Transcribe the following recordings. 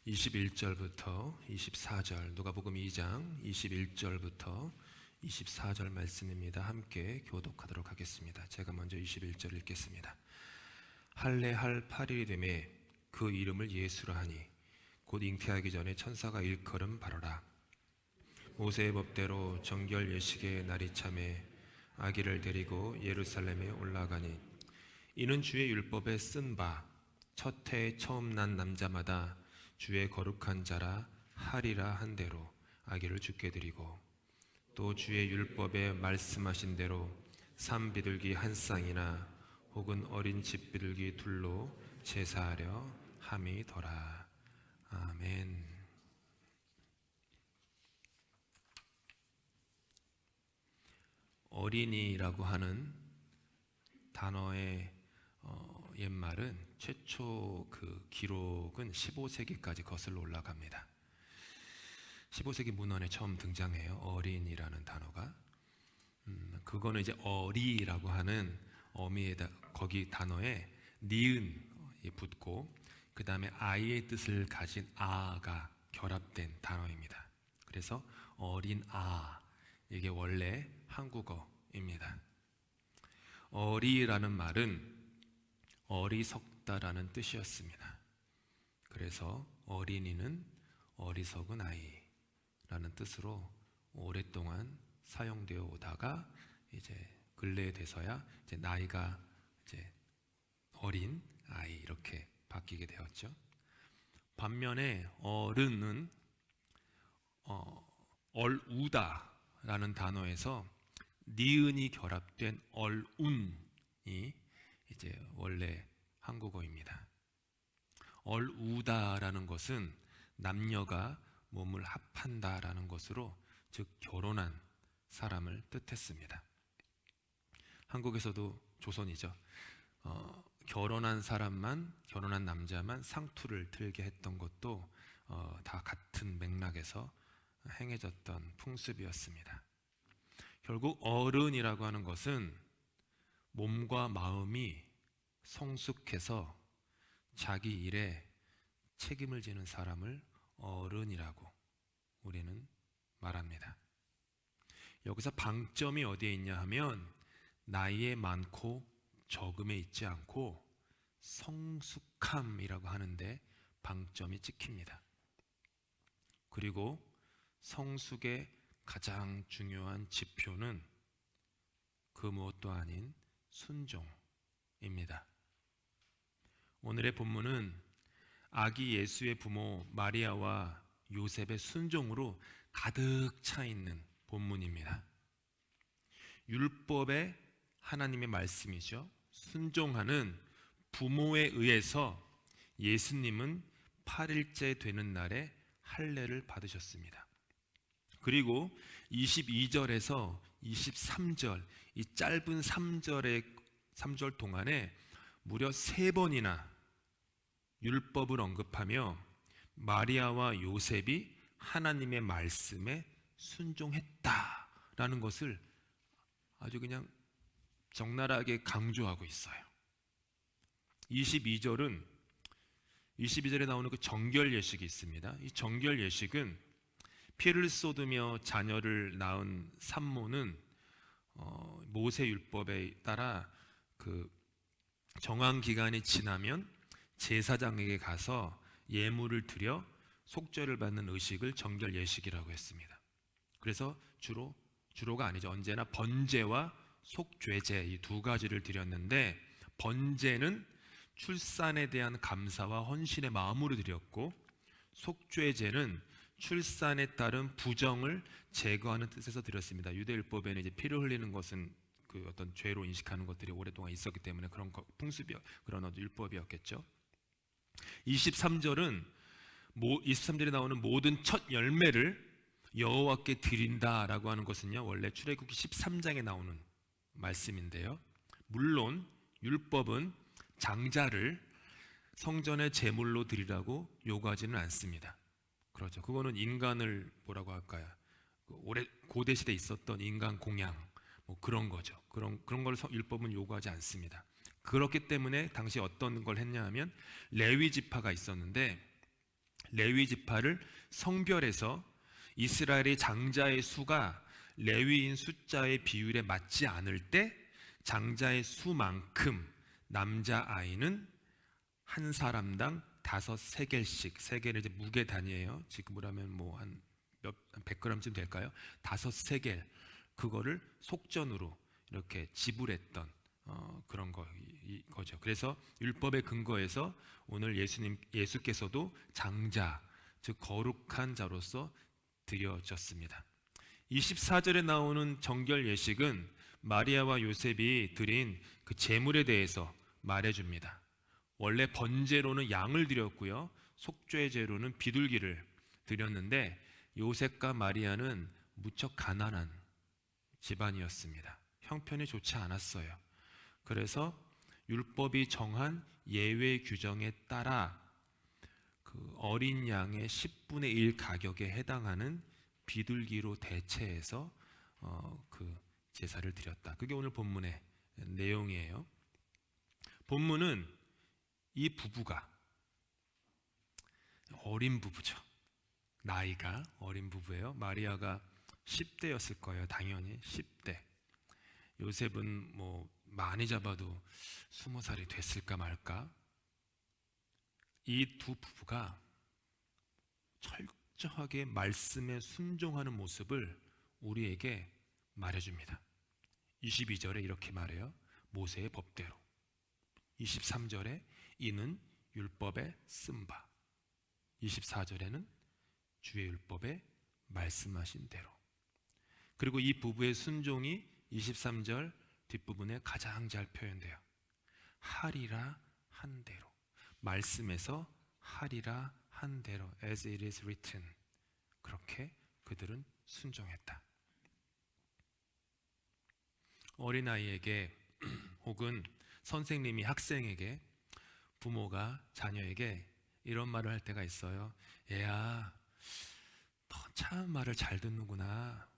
21절부터 24절, 누가복음 2장 21절부터 24절 말씀입니다. 함께 교독하도록 하겠습니다. 제가 먼저 21절 읽겠습니다. 할례할 8일이 되매 그 이름을 예수라 하니 곧 잉태하기 전에 천사가 일컬음 바로라. 모세의 법대로 정결 예식의 날이 참에 아기를 데리고 예루살렘에 올라가니 이는 주의 율법에 쓴 바 첫 해에 처음 난 남자마다 주의 거룩한 자라 하리라 한 대로 아기를 주께 드리고 또 주의 율법에 말씀하신 대로 산비둘기 한 쌍이나 혹은 어린 집비둘기 둘로 제사하려 함이더라. 아멘. 어린이라고 하는 단어의 옛말은 최초 그 기록은 15세기까지 거슬러 올라갑니다. 15세기 문헌에 처음 등장해요. 어린이라는 단어가. 그거는 이제 어리라고 하는 어미에다 거기 단어에 니은이 붙고 그 다음에 아이의 뜻을 가진 아가 결합된 단어입니다. 그래서 어린 아, 이게 원래 한국어입니다. 어리라는 말은 어리석다라는 뜻이었습니다. 그래서 어린이는 어리석은 아이라는 뜻으로 오랫동안 사용되어 오다가 이제 근래에 돼서야 이제 나이가 이제 어린 아이 이렇게 바뀌게 되었죠. 반면에 어른은 얼우다라는 단어에서 니은이 결합된 얼운이 이제 원래 한국어입니다. 얼우다라는 것은 남녀가 몸을 합한다라는 것으로 즉 결혼한 사람을 뜻했습니다. 한국에서도 조선이죠. 결혼한 사람만, 결혼한 남자만 상투를 틀게 했던 것도 다 같은 맥락에서 행해졌던 풍습이었습니다. 결국 어른이라고 하는 것은 몸과 마음이 성숙해서 자기 일에 책임을 지는 사람을 어른이라고 우리는 말합니다. 여기서 방점이 어디에 있냐 하면 나이에 많고 적음에 있지 않고 성숙함이라고 하는데 방점이 찍힙니다. 그리고 성숙의 가장 중요한 지표는 그 무엇도 아닌 순종입니다. 오늘의 본문은 아기 예수의 부모 마리아와 요셉의 순종으로 가득 차 있는 본문입니다. 율법의 하나님의 말씀이죠. 순종하는 부모에 의해서 예수님은 8일째 되는 날에 할례를 받으셨습니다. 그리고 22절에서 23절 이 짧은 3절 동안에 무려 3번이나 율법을 언급하며 마리아와 요셉이 하나님의 말씀에 순종했다라는 것을 아주 그냥 적나라하게 강조하고 있어요. 22절에 나오는 그 정결 예식이 있습니다. 이 정결 예식은 피를 쏟으며 자녀를 낳은 산모는 모세 율법에 따라 그 정한 기간이 지나면 제사장에게 가서 예물을 드려 속죄를 받는 의식을 정결 예식이라고 했습니다. 그래서 주로가 아니죠. 언제나 번제와 속죄제 이 두 가지를 드렸는데 번제는 출산에 대한 감사와 헌신의 마음으로 드렸고 속죄제는 출산에 따른 부정을 제거하는 뜻에서 드렸습니다. 유대율법에는 이제 피를 흘리는 것은 그 어떤 죄로 인식하는 것들이 오랫동안 있었기 때문에 그런 그런 율법이었겠죠. 23절은 23절에 나오는 모든 첫 열매를 여호와께 드린다라고 하는 것은요 원래 출애굽기 13장에 나오는 말씀인데요. 물론 율법은 장자를 성전의 제물로 드리라고 요구하지는 않습니다. 그렇죠. 그거는 인간을 뭐라고 할까요? 고대 시대에 있었던 인간 공양 뭐 그런 거죠. 그런 걸 율법은 요구하지 않습니다. 그렇기 때문에 당시 어떤 걸 했냐 하면 레위 지파가 있었는데 레위 지파를 성별해서 이스라엘의 장자의 수가 레위인 숫자의 비율에 맞지 않을 때 장자의 수만큼 남자 아이는 한 사람당 5세겔씩, 세겔은 이제 무게 단위예요. 지금으로 하면 뭐 한 100g쯤 될까요? 5세겔, 그거를 속전으로 이렇게 지불했던 그런 거죠. 그래서 율법의 근거에서 오늘 예수께서도 장자, 즉 거룩한 자로서 드려졌습니다. 24절에 나오는 정결 예식은 마리아와 요셉이 드린 그 제물에 대해서 말해줍니다. 원래 번제로는 양을 드렸고요, 속죄제로는 비둘기를 드렸는데 요셉과 마리아는 무척 가난한 집안이었습니다. 형편이 좋지 않았어요. 그래서 율법이 정한 예외 규정에 따라 그 어린 양의 10분의 1 가격에 해당하는 비둘기로 대체해서 그 제사를 드렸다. 그게 오늘 본문의 내용이에요. 본문은 이 부부가 어린 부부죠. 나이가 어린 부부예요. 마리아가 10대였을 거예요. 당연히 10대. 요셉은 뭐 많이 잡아도 20살이 됐을까 말까. 이 두 부부가 철저하게 말씀에 순종하는 모습을 우리에게 말해줍니다. 22절에 이렇게 말해요. 모세의 법대로. 23절에 이는 율법에 쓴 바. 24절에는 주의 율법에 말씀하신 대로. 그리고 이 부부의 순종이 23절 뒷부분에 가장 잘 표현돼요. 하리라 한 대로. 말씀에서 하리라 한 대로, as it is written. 그렇게 그들은 순종했다. 어린아이에게 혹은 선생님이 학생에게, 부모가 자녀에게 이런 말을 할 때가 있어요. 얘야, 너 참 말을 잘 듣는구나.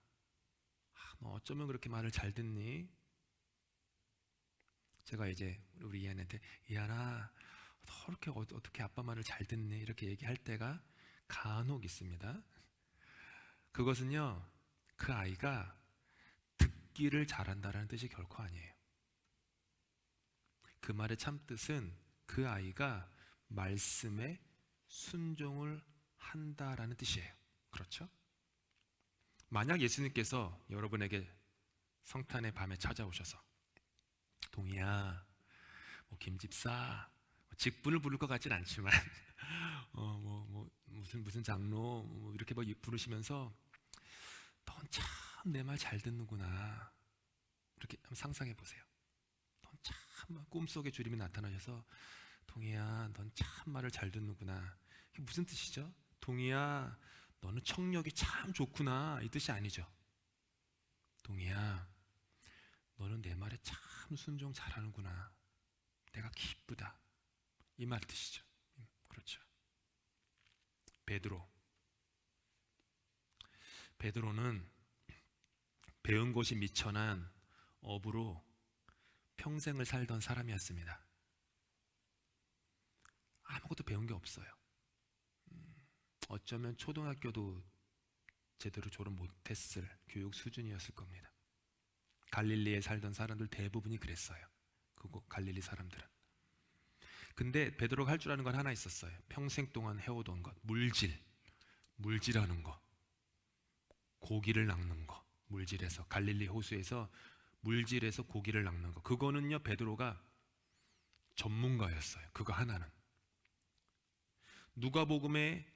너 어쩌면 그렇게 말을 잘 듣니? 제가 이제 우리 이한한테, 이한아, 너 그렇게 어떻게 아빠 말을 잘 듣니? 이렇게 얘기할 때가 간혹 있습니다. 그것은요, 그 아이가 듣기를 잘한다라는 뜻이 결코 아니에요. 그 말의 참뜻은 그 아이가 말씀에 순종을 한다라는 뜻이에요. 그렇죠? 만약 예수님께서 여러분에게 성탄의 밤에 찾아오셔서, 동희야, 뭐 김집사, 직분을 부를 것 같진 않지만 무슨 장로 뭐 이렇게 뭐 부르시면서 넌 참 내 말 잘 듣는구나, 이렇게 한번 상상해 보세요. 넌 참 꿈속에 주님이 나타나셔서, 동희야, 넌 참 말을 잘 듣는구나. 이게 무슨 뜻이죠? 동희야, 너는 청력이 참 좋구나, 이 뜻이 아니죠. 동희야, 너는 내 말에 참 순종 잘하는구나, 내가 기쁘다, 이 말 뜻이죠. 그렇죠. 베드로는 배운 것이 미천한 어부로 평생을 살던 사람이었습니다. 아무것도 배운 게 없어요. 어쩌면 초등학교도 제대로 졸업 못했을 교육 수준이었을 겁니다. 갈릴리에 살던 사람들 대부분이 그랬어요. 그곳 갈릴리 사람들은. 근데 베드로가 할 줄 아는 건 하나 있었어요. 평생 동안 해오던 것, 물질하는 거, 고기를 낚는 거. 물질에서, 갈릴리 호수에서 물질에서 고기를 낚는 거, 그거는요 베드로가 전문가였어요. 그거 하나는. 누가복음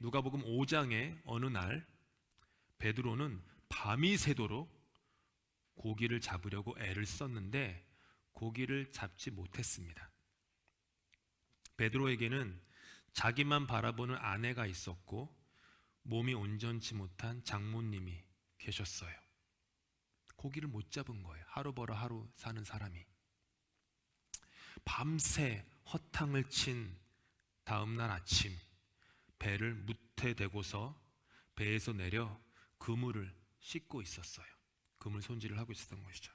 5장에 어느 날 베드로는 밤이 새도록 고기를 잡으려고 애를 썼는데 고기를 잡지 못했습니다. 베드로에게는 자기만 바라보는 아내가 있었고 몸이 온전치 못한 장모님이 계셨어요. 고기를 못 잡은 거예요. 하루 벌어 하루 사는 사람이. 밤새 허탕을 친 다음날 아침, 배를 무태 대고서 배에서 내려 그물을 씻고 있었어요. 그물 손질을 하고 있었던 것이죠.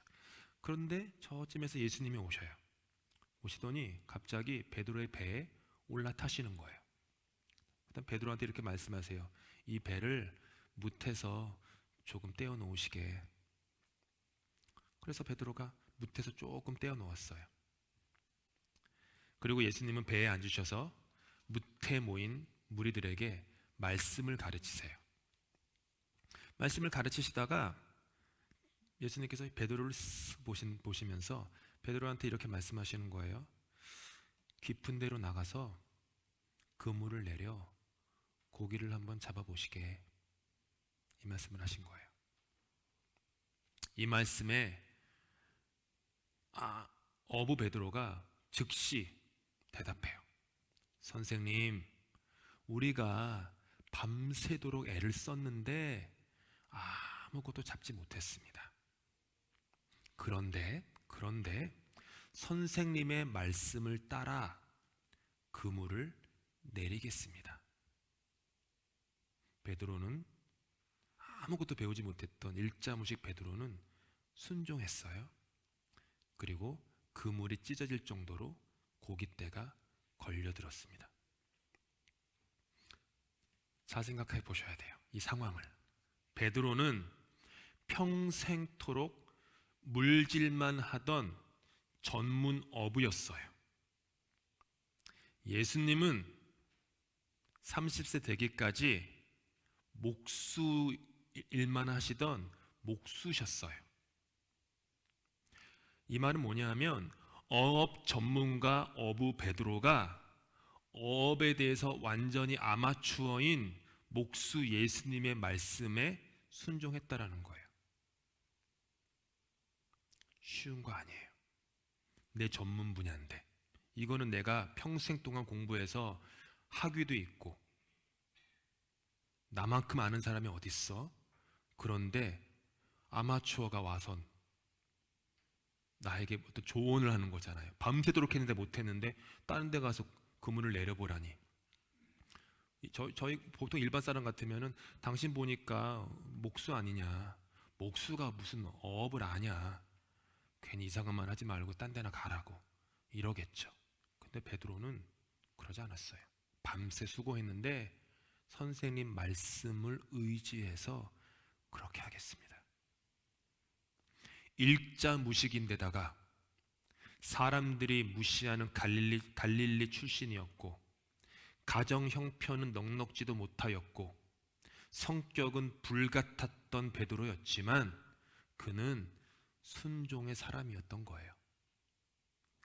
그런데 저쯤에서 예수님이 오셔요. 오시더니 갑자기 베드로의 배에 올라타시는 거예요. 일단 베드로한테 이렇게 말씀하세요. 이 배를 뭇에서 조금 떼어 놓으시게. 그래서 베드로가 뭇에서 조금 떼어 놓았어요. 그리고 예수님은 배에 앉으셔서 뭇에 모인 무리들에게 말씀을 가르치세요. 말씀을 가르치시다가 예수님께서 베드로를 보시면서 베드로한테 이렇게 말씀하시는 거예요. 깊은 데로 나가서 그물을 내려 고기를 한번 잡아보시게. 이 말씀을 하신 거예요. 이 말씀에 어부 베드로가 즉시 대답해요. 선생님, 우리가 밤새도록 애를 썼는데 아무것도 잡지 못했습니다. 그런데 선생님의 말씀을 따라 그물을 내리겠습니다. 베드로는 아무것도 배우지 못했던 일자무식 베드로는 순종했어요. 그리고 그물이 찢어질 정도로 고깃대가 걸려들었습니다. 잘 생각해 보셔야 돼요. 이 상황을. 베드로는 평생토록 물질만 하던 전문 어부였어요. 예수님은 30세 되기까지 목수 일만 하시던 목수셨어요. 이 말은 뭐냐 하면 어업 전문가 어부 베드로가 어업에 대해서 완전히 아마추어인 목수 예수님의 말씀에 순종했다라는 거예요. 쉬운 거 아니에요. 내 전문 분야인데 이거는 내가 평생 동안 공부해서 학위도 있고 나만큼 아는 사람이 어디 있어? 그런데 아마추어가 와선 나에게 어떤 조언을 하는 거잖아요. 밤새도록 했는데 못했는데 다른 데 가서 그물을 내려보라니. 저희 보통 일반 사람 같으면은 당신 보니까 목수 아니냐, 목수가 무슨 어업을 아냐, 괜히 이상한 말 하지 말고 딴 데나 가라고 이러겠죠. 근데 베드로는 그러지 않았어요. 밤새 수고했는데 선생님 말씀을 의지해서 그렇게 하겠습니다. 일자무식인데다가 사람들이 무시하는 갈릴리 출신이었고 가정 형편은 넉넉지도 못하였고 성격은 불같았던 베드로였지만 그는 순종의 사람이었던 거예요.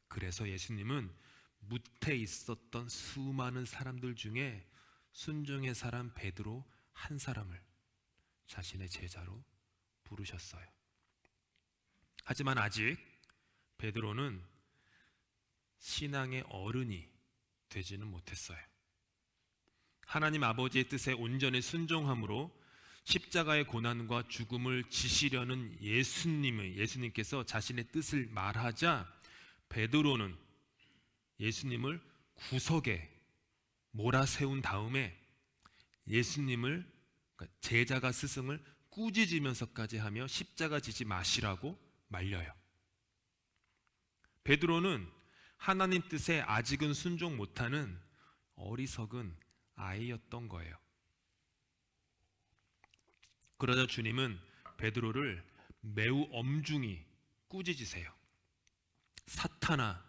그래서 예수님은 뭇에 있었던 수많은 사람들 중에 순종의 사람 베드로 한 사람을 자신의 제자로 부르셨어요. 하지만 아직 베드로는 신앙의 어른이 되지는 못했어요. 하나님 아버지의 뜻에 온전히 순종함으로 십자가의 고난과 죽음을 지시려는 예수님께서 자신의 뜻을 말하자 베드로는 예수님을 구석에 몰아세운 다음에 예수님을 제자가 스승을 꾸짖으면서까지 하며 십자가 지지 마시라고 말려요. 베드로는 하나님 뜻에 아직은 순종 못하는 어리석은 아이였던 거예요. 그러자 주님은 베드로를 매우 엄중히 꾸짖으세요. 사탄아,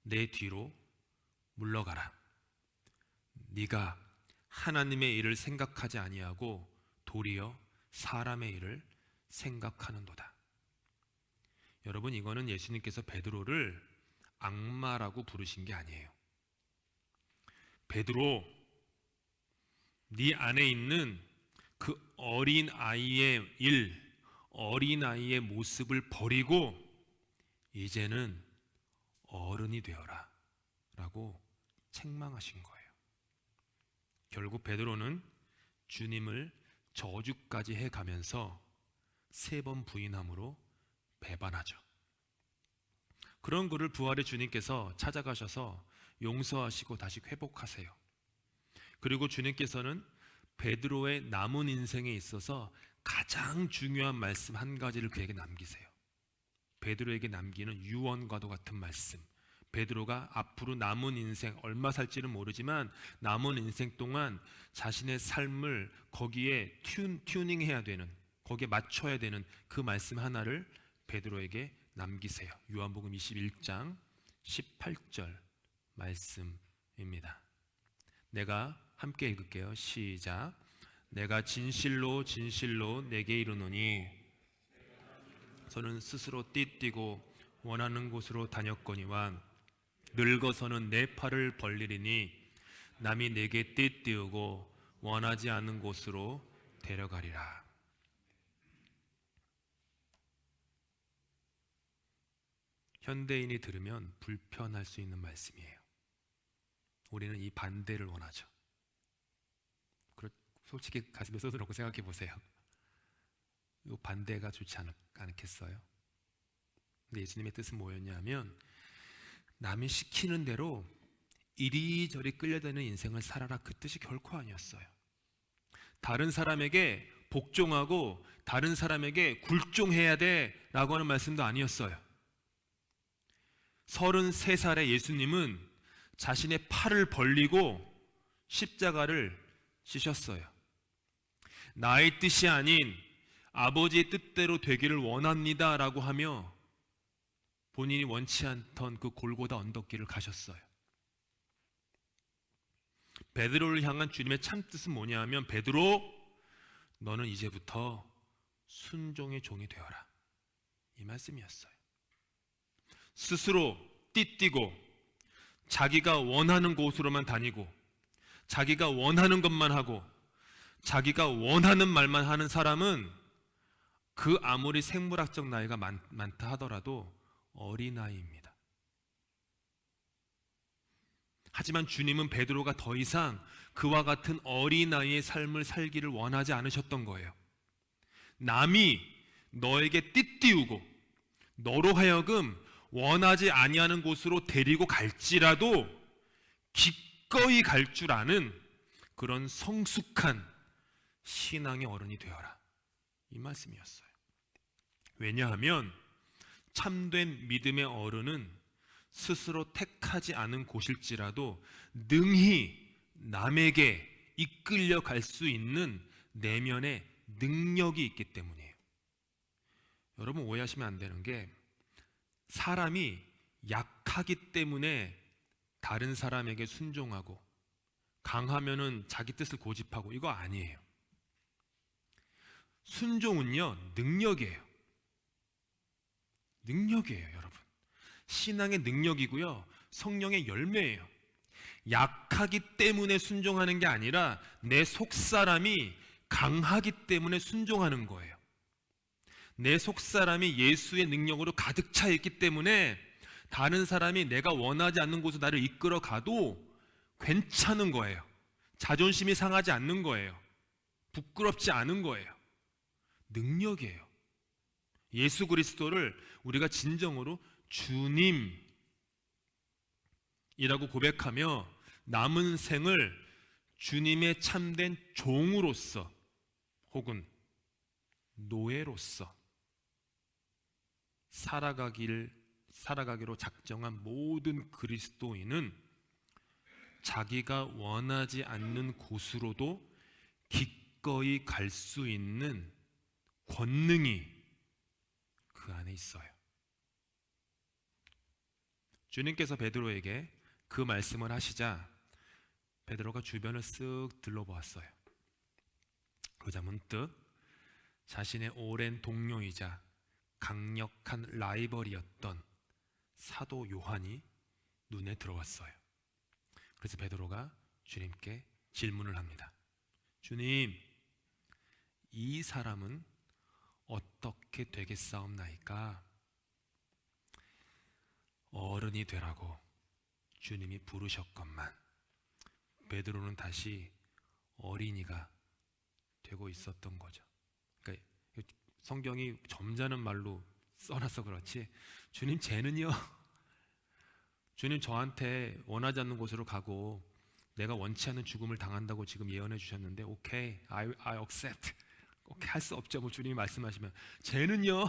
내 뒤로 물러가라. 네가 하나님의 일을 생각하지 아니하고 도리어 사람의 일을 생각하는도다. 여러분, 이거는 예수님께서 베드로를 악마라고 부르신 게 아니에요. 베드로, 네 안에 있는 그 어린 아이의 일, 어린 아이의 모습을 버리고 이제는 어른이 되어라 라고 책망하신 거예요. 결국 베드로는 주님을 저주까지 해가면서 3번 부인함으로 배반하죠. 그런 그를 부활의 주님께서 찾아가셔서 용서하시고 다시 회복하세요. 그리고 주님께서는 베드로의 남은 인생에 있어서 가장 중요한 말씀 한 가지를 그에게 남기세요. 베드로에게 남기는 유언과도 같은 말씀, 베드로가 앞으로 남은 인생, 얼마 살지는 모르지만 남은 인생 동안 자신의 삶을 거기에 튜닝해야 되는, 거기에 맞춰야 되는 그 말씀 하나를 베드로에게 남기세요. 요한복음 21장 18절 말씀입니다. 내가 함께 읽을게요. 시작. 내가 진실로 진실로 내게 이르노니 저는 스스로 띠뛰고 원하는 곳으로 다녔거니와 늙어서는 내 팔을 벌리리니 남이 내게 띠띠우고 원하지 않는 곳으로 데려가리라. 현대인이 들으면 불편할 수 있는 말씀이에요. 우리는 이 반대를 원하죠. 솔직히 가슴에 쏟아놓고 생각해 보세요. 이 반대가 좋지 않겠어요? 근데 예수님의 뜻은 뭐였냐면 남이 시키는 대로 이리저리 끌려다니는 인생을 살아라, 그 뜻이 결코 아니었어요. 다른 사람에게 복종하고 다른 사람에게 굴종해야 돼 라고 하는 말씀도 아니었어요. 33살의 예수님은 자신의 팔을 벌리고 십자가를 지셨어요. 나의 뜻이 아닌 아버지의 뜻대로 되기를 원합니다 라고 하며 본인이 원치 않던 그 골고다 언덕길을 가셨어요. 베드로를 향한 주님의 참뜻은 뭐냐 하면, 베드로, 너는 이제부터 순종의 종이 되어라, 이 말씀이었어요. 스스로 띠뛰고 자기가 원하는 곳으로만 다니고 자기가 원하는 것만 하고 자기가 원하는 말만 하는 사람은 그 아무리 생물학적 나이가 많다 하더라도 어린아이입니다. 하지만 주님은 베드로가 더 이상 그와 같은 어린아이의 삶을 살기를 원하지 않으셨던 거예요. 남이 너에게 띠띠우고 너로 하여금 원하지 아니하는 곳으로 데리고 갈지라도 기꺼이 갈 줄 아는 그런 성숙한 신앙의 어른이 되어라, 이 말씀이었어요. 왜냐하면 참된 믿음의 어른은 스스로 택하지 않은 곳일지라도 능히 남에게 이끌려 갈 수 있는 내면의 능력이 있기 때문이에요. 여러분, 오해하시면 안 되는 게, 사람이 약하기 때문에 다른 사람에게 순종하고 강하면은 자기 뜻을 고집하고, 이거 아니에요. 순종은요, 능력이에요. 능력이에요, 여러분. 신앙의 능력이고요, 성령의 열매예요. 약하기 때문에 순종하는 게 아니라 내 속사람이 강하기 때문에 순종하는 거예요. 내 속사람이 예수의 능력으로 가득 차 있기 때문에 다른 사람이 내가 원하지 않는 곳으로 나를 이끌어 가도 괜찮은 거예요. 자존심이 상하지 않는 거예요. 부끄럽지 않은 거예요. 능력이에요. 예수 그리스도를 우리가 진정으로 주님이라고 고백하며 남은 생을 주님의 참된 종으로서 혹은 노예로서 살아가기로 작정한 모든 그리스도인은 자기가 원하지 않는 곳으로도 기꺼이 갈 수 있는 권능이 그 안에 있어요. 주님께서 베드로에게 그 말씀을 하시자 베드로가 주변을 쓱 둘러보았어요. 그러자 문득 자신의 오랜 동료이자 강력한 라이벌이었던 사도 요한이 눈에 들어왔어요. 그래서 베드로가 주님께 질문을 합니다. 주님, 이 사람은 어떻게 되겠사옵나이까? 어른이 되라고 주님이 부르셨건만 베드로는 다시 어린이가 되고 있었던 거죠. 그러니까 성경이 점잖은 말로 써놔서 그렇지, 주님 쟤는요, 주님 저한테 원하지 않는 곳으로 가고 내가 원치 않는 죽음을 당한다고 지금 예언해 주셨는데 오케이, I accept. 오케이, 할 수 없죠. 뭐 주님이 말씀하시면. 쟤는요,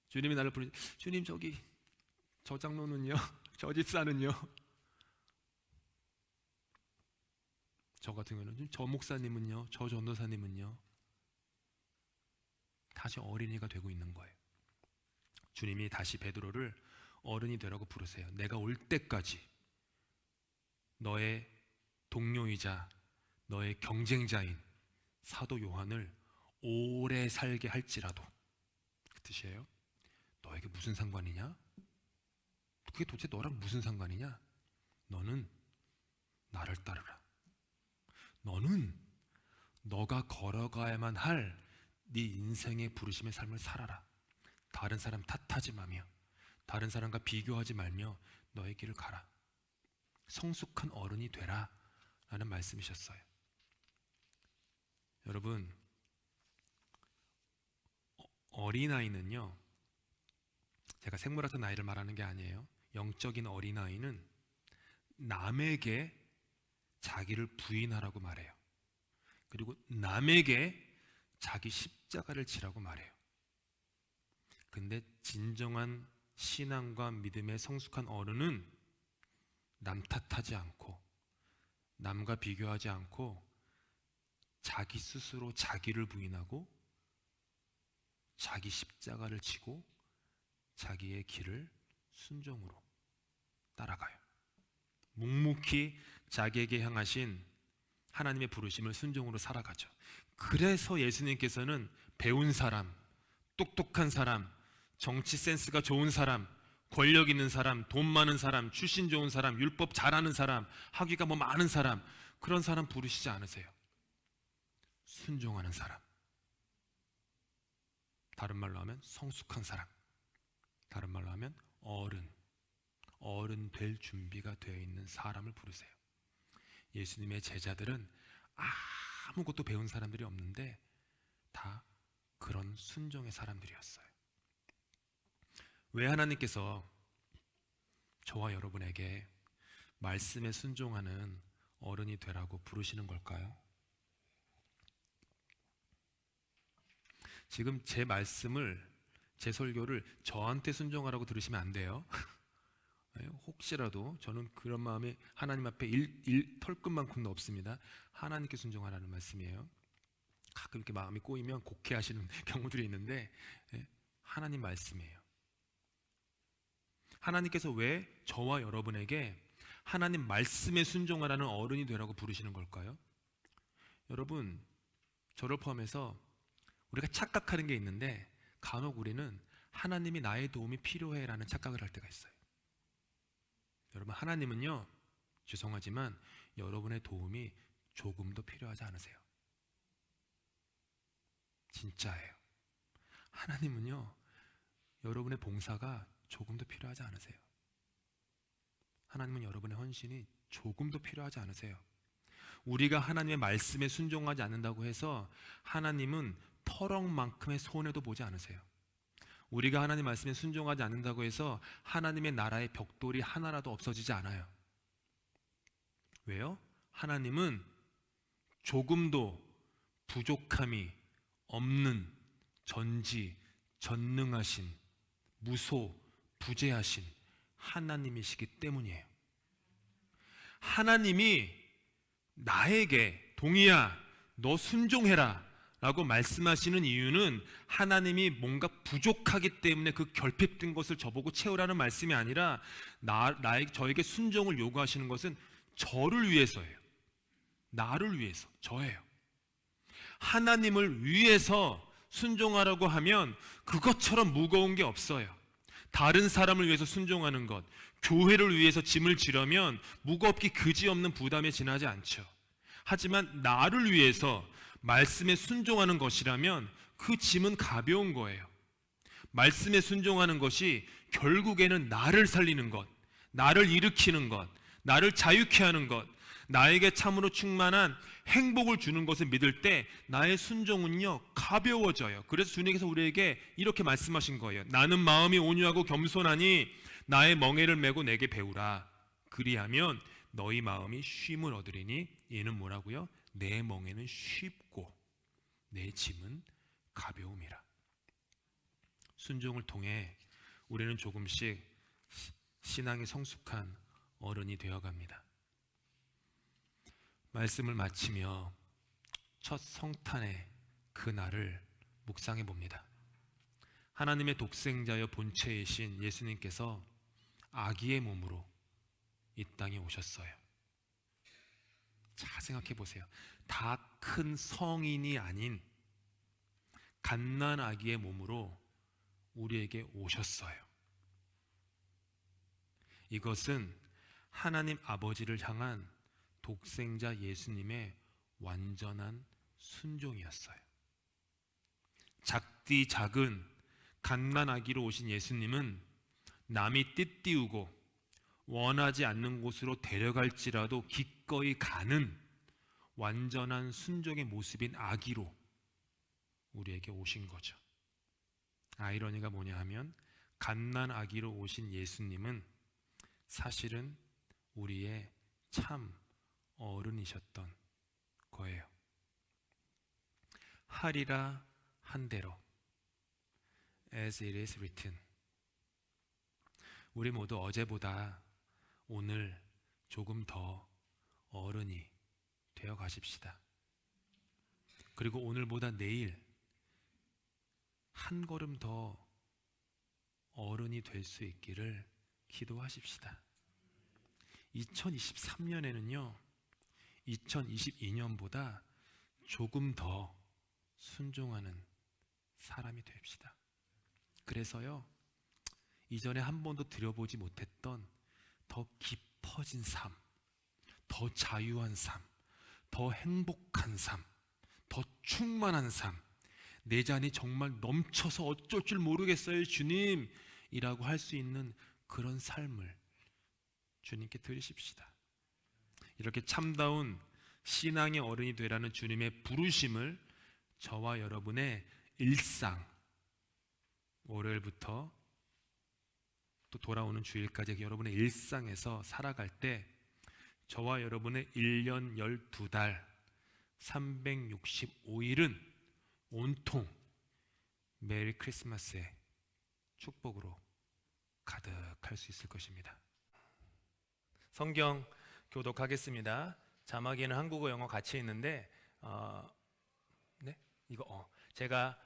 주님이 나를 부르시, 주님 저기 저 장로는요, 저 집사는요, 저 같은 경우는 저 목사님은요, 저 전도사님은요, 다시 어린이가 되고 있는 거예요. 주님이 다시 베드로를 어른이 되라고 부르세요. 내가 올 때까지 너의 동료이자 너의 경쟁자인 사도 요한을 오래 살게 할지라도, 그 뜻이에요. 너에게 무슨 상관이냐? 그게 도대체 너랑 무슨 상관이냐? 너는 나를 따르라. 너는 너가 걸어가야만 할 네 인생의 부르심의 삶을 살아라. 다른 사람 탓하지 마며 다른 사람과 비교하지 말며 너의 길을 가라. 성숙한 어른이 되라 라는 말씀이셨어요. 여러분, 어린아이는요, 제가 생물학적 나이를 말하는 게 아니에요. 영적인 어린아이는 남에게 자기를 부인하라고 말해요. 그리고 남에게 자기 십자가를 지라고 말해요. 근데 진정한 신앙과 믿음의 성숙한 어른은 남 탓하지 않고 남과 비교하지 않고 자기 스스로 자기를 부인하고 자기 십자가를 지고 자기의 길을 순종으로 따라가요. 묵묵히 자기에게 향하신 하나님의 부르심을 순종으로 살아가죠. 그래서 예수님께서는 배운 사람, 똑똑한 사람, 정치 센스가 좋은 사람, 권력 있는 사람, 돈 많은 사람, 출신 좋은 사람, 율법 잘하는 사람, 학위가 뭐 많은 사람, 그런 사람 부르시지 않으세요. 순종하는 사람, 다른 말로 하면 성숙한 사람, 다른 말로 하면 어른 될 준비가 되어 있는 사람을 부르세요. 예수님의 제자들은 아무것도 배운 사람들이 없는데 다 그런 순종의 사람들이었어요. 왜 하나님께서 저와 여러분에게 말씀에 순종하는 어른이 되라고 부르시는 걸까요? 지금 제 말씀을, 제 설교를 저한테 순종하라고 들으시면 안 돼요. 혹시라도 저는 그런 마음이 하나님 앞에 털끝만큼도 없습니다. 하나님께 순종하라는 말씀이에요. 가끔 이렇게 마음이 꼬이면 곡해하시는 경우들이 있는데 하나님 말씀이에요. 하나님께서 왜 저와 여러분에게 하나님 말씀에 순종하라는 어른이 되라고 부르시는 걸까요? 여러분, 저를 포함해서 우리가 착각하는 게 있는데 간혹 우리는 하나님이 나의 도움이 필요해 라는 착각을 할 때가 있어요. 여러분, 하나님은요, 죄송하지만 여러분의 도움이 조금도 필요하지 않으세요. 진짜예요. 하나님은요, 여러분의 봉사가 조금도 필요하지 않으세요. 하나님은 여러분의 헌신이 조금도 필요하지 않으세요. 우리가 하나님의 말씀에 순종하지 않는다고 해서 하나님은 터럭만큼의 손해도 보지 않으세요. 우리가 하나님 말씀에 순종하지 않는다고 해서 하나님의 나라의 벽돌이 하나라도 없어지지 않아요. 왜요? 하나님은 조금도 부족함이 없는 전능하신, 부재하신 하나님이시기 때문이에요. 하나님이 나에게 동의야, 너 순종해라 라고 말씀하시는 이유는 하나님이 뭔가 부족하기 때문에 그 결핍된 것을 저보고 채우라는 말씀이 아니라 저에게 순종을 요구하시는 것은 저를 위해서예요. 나를 위해서, 저예요. 하나님을 위해서 순종하라고 하면 그것처럼 무거운 게 없어요. 다른 사람을 위해서 순종하는 것, 교회를 위해서 짐을 지려면 무겁기 그지없는 부담에 지나지 않죠. 하지만 나를 위해서 말씀에 순종하는 것이라면 그 짐은 가벼운 거예요. 말씀에 순종하는 것이 결국에는 나를 살리는 것, 나를 일으키는 것, 나를 자유케 하는 것, 나에게 참으로 충만한 행복을 주는 것을 믿을 때 나의 순종은요 가벼워져요. 그래서 주님께서 우리에게 이렇게 말씀하신 거예요. 나는 마음이 온유하고 겸손하니 나의 멍에를 메고 내게 배우라. 그리하면 너희 마음이 쉼을 얻으리니. 얘는 뭐라고요? 내 멍에는 쉽고 내 짐은 가벼움이라. 순종을 통해 우리는 조금씩 신앙이 성숙한 어른이 되어갑니다. 말씀을 마치며 첫 성탄의 그날을 묵상해 봅니다. 하나님의 독생자여 본체이신 예수님께서 아기의 몸으로 이 땅에 오셨어요. 자, 생각해 보세요. 다 큰 성인이 아닌 갓난 아기의 몸으로 우리에게 오셨어요. 이것은 하나님 아버지를 향한 독생자 예수님의 완전한 순종이었어요. 작디 작은 갓난 아기로 오신 예수님은 남이 띠띠우고 원하지 않는 곳으로 데려갈지라도 기꺼이 가는 완전한 순종의 모습인 아기로 우리에게 오신 거죠. 아이러니가 뭐냐 하면 갓난 아기로 오신 예수님은 사실은 우리의 참 어른이셨던 거예요. 하리라 한 대로 as it is written. 우리 모두 어제보다 오늘 조금 더 어른이 되어 가십시다. 그리고 오늘보다 내일 한 걸음 더 어른이 될 수 있기를 기도하십시다. 2023년에는요 2022년보다 조금 더 순종하는 사람이 됩시다. 그래서요 이전에 한 번도 들여보지 못했던 더 깊어진 삶, 더 자유한 삶, 더 행복한 삶, 더 충만한 삶, 내 잔이 정말 넘쳐서 어쩔 줄 모르겠어요 주님 이라고 할 수 있는 그런 삶을 주님께 드리십시다. 이렇게 참다운 신앙의 어른이 되라는 주님의 부르심을 저와 여러분의 일상, 월요일부터 또 돌아오는 주일까지 여러분의 일상에서 살아갈 때 저와 여러분의 1년 12달 365일은 온통 메리 크리스마스의 축복으로 가득할 수 있을 것입니다. 성경 교독하겠습니다. 자막에는 한국어, 영어 같이 있는데 제가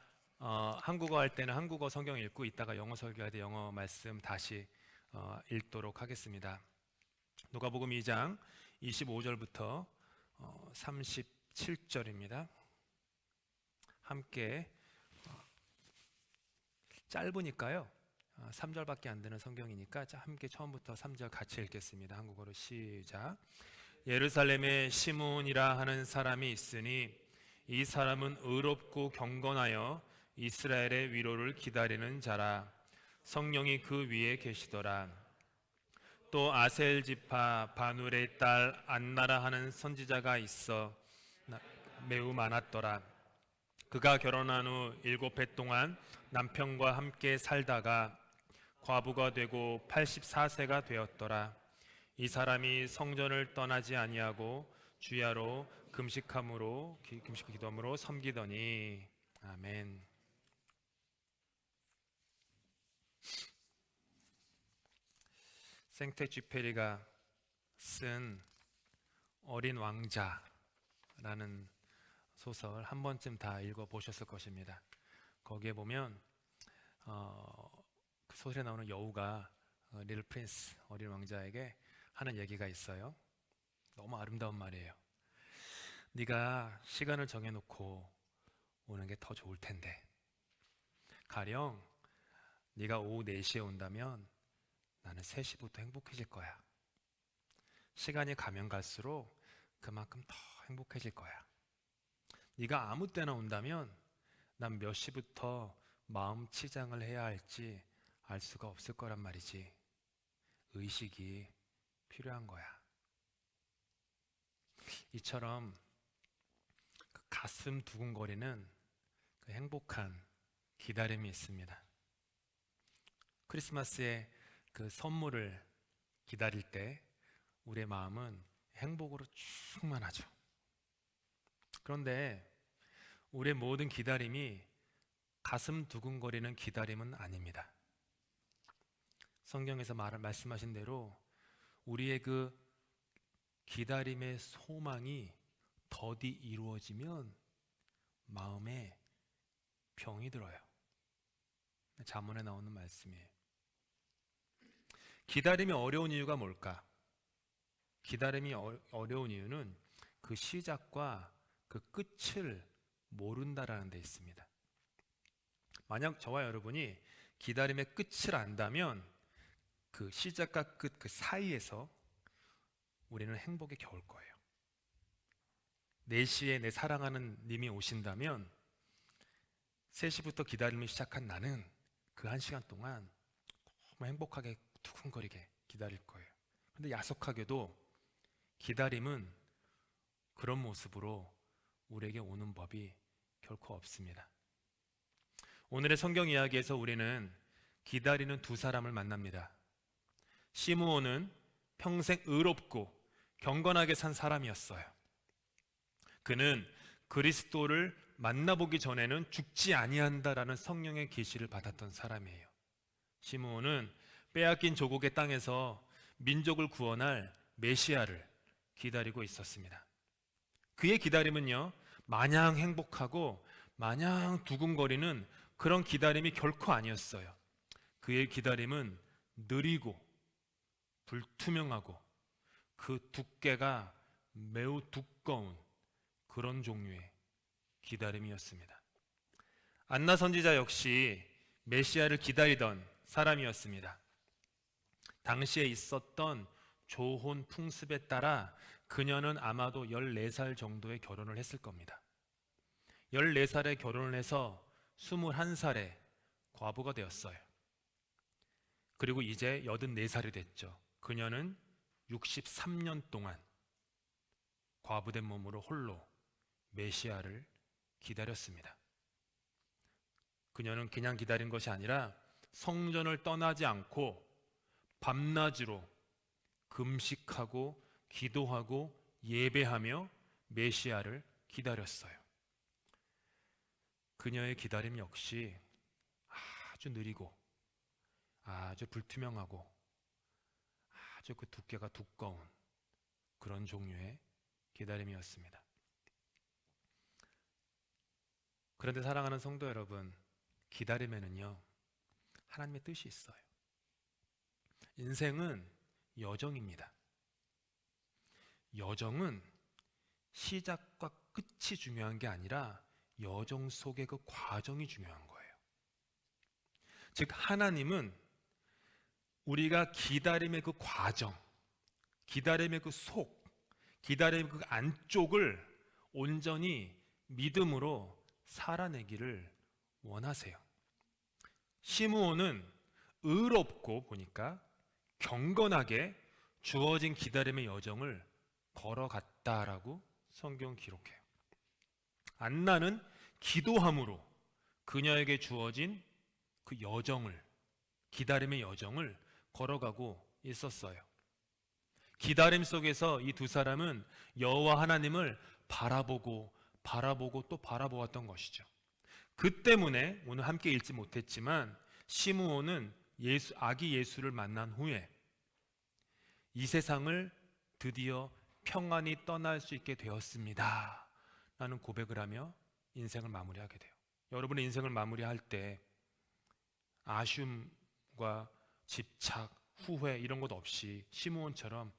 한국어 할 때는 한국어 성경 읽고 이따가 영어 설교할 때 영어 말씀 다시 읽도록 하겠습니다. 누가복음 2장 25절부터 37절입니다. 함께 짧으니까요 3절밖에 안 되는 성경이니까 함께 처음부터 3절 같이 읽겠습니다. 한국어로 시작. 예루살렘에 시므온이라 하는 사람이 있으니 이 사람은 의롭고 경건하여 이스라엘의 위로를 기다리는 자라. 성령이 그 위에 계시더라. 또 아셀 지파 바눌의 딸 안나라 하는 선지자가 있어 매우 많았더라. 그가 결혼한 후 7해 동안 남편과 함께 살다가 과부가 되고 84세가 되었더라. 이 사람이 성전을 떠나지 아니하고 주야로 금식함으로 기도함으로 섬기더니. 아멘. 생텍쥐페리가 쓴 어린 왕자라는 소설 한 번쯤 다 읽어보셨을 것입니다. 거기에 보면 그 소설에 나오는 여우가 리틀 프린스 어린 왕자에게 하는 얘기가 있어요. 너무 아름다운 말이에요. 네가 시간을 정해놓고 오는 게 더 좋을 텐데, 가령 네가 오후 4시에 온다면 나는 3시부터 행복해질 거야. 시간이 가면 갈수록 그만큼 더 행복해질 거야. 네가 아무 때나 온다면 난 몇 시부터 마음 치장을 해야 할지 알 수가 없을 거란 말이지. 의식이 필요한 거야. 이처럼 그 가슴 두근거리는 그 행복한 기다림이 있습니다. 크리스마스에 그 선물을 기다릴 때 우리의 마음은 행복으로 충만하죠. 그런데 우리의 모든 기다림이 가슴 두근거리는 기다림은 아닙니다. 성경에서 말씀하신 대로 우리의 그 기다림의 소망이 더디 이루어지면 마음에 병이 들어요. 잠언에 나오는 말씀이에요. 기다림이 어려운 이유가 뭘까? 기다림이 어려운 이유는 그 시작과 그 끝을 모른다라는 데 있습니다. 만약 저와 여러분이 기다림의 끝을 안다면 그 시작과 끝 그 사이에서 우리는 행복에 겨울 거예요. 4시에 내 사랑하는 님이 오신다면 3시부터 기다림을 시작한 나는 그 1시간 동안 너무 행복하게 두근거리게 기다릴 거예요. 그런데 야속하게도 기다림은 그런 모습으로 우리에게 오는 법이 결코 없습니다. 오늘의 성경 이야기에서 우리는 기다리는 두 사람을 만납니다. 시므온은 평생 의롭고 경건하게 산 사람이었어요. 그는 그리스도를 만나보기 전에는 죽지 아니한다라는 성령의 계시를 받았던 사람이에요. 시므온은 빼앗긴 조국의 땅에서 민족을 구원할 메시아를 기다리고 있었습니다. 그의 기다림은요, 마냥 행복하고 마냥 두근거리는 그런 기다림이 결코 아니었어요. 그의 기다림은 느리고 불투명하고 그 두께가 매우 두꺼운 그런 종류의 기다림이었습니다. 안나 선지자 역시 메시아를 기다리던 사람이었습니다. 당시에 있었던 조혼 풍습에 따라 그녀는 아마도 14살 정도의 결혼을 했을 겁니다. 14살에 결혼을 해서 21살에 과부가 되었어요. 그리고 이제 84살이 됐죠. 그녀는 63년 동안 과부된 몸으로 홀로 메시아를 기다렸습니다. 그녀는 그냥 기다린 것이 아니라 성전을 떠나지 않고 밤낮으로 금식하고 기도하고 예배하며 메시아를 기다렸어요. 그녀의 기다림 역시 아주 느리고 아주 불투명하고 아주 그 두께가 두꺼운 그런 종류의 기다림이었습니다. 그런데 사랑하는 성도 여러분, 기다림에는요 하나님의 뜻이 있어요. 인생은 여정입니다. 여정은 시작과 끝이 중요한 게 아니라 여정 속의 그 과정이 중요한 거예요. 즉 하나님은 우리가 기다림의 그 과정, 기다림의 그 속, 기다림의 그 안쪽을 온전히 믿음으로 살아내기를 원하세요. 시므온은 의롭고 보니까 경건하게 주어진 기다림의 여정을 걸어갔다라고 성경 기록해요. 안나는 기도함으로 그녀에게 주어진 그 여정을, 기다림의 여정을 걸어가고 있었어요. 기다림 속에서 이 두 사람은 여호와 하나님을 바라보고 또 바라보았던 것이죠. 그 때문에 오늘 함께 읽지 못했지만 시므온은 아기 예수를 만난 후에 이 세상을 드디어 평안히 떠날 수 있게 되었습니다 라는 고백을 하며 인생을 마무리하게 돼요. 여러분의 인생을 마무리할 때 아쉬움과 집착, 후회 이런 것 없이 시므온처럼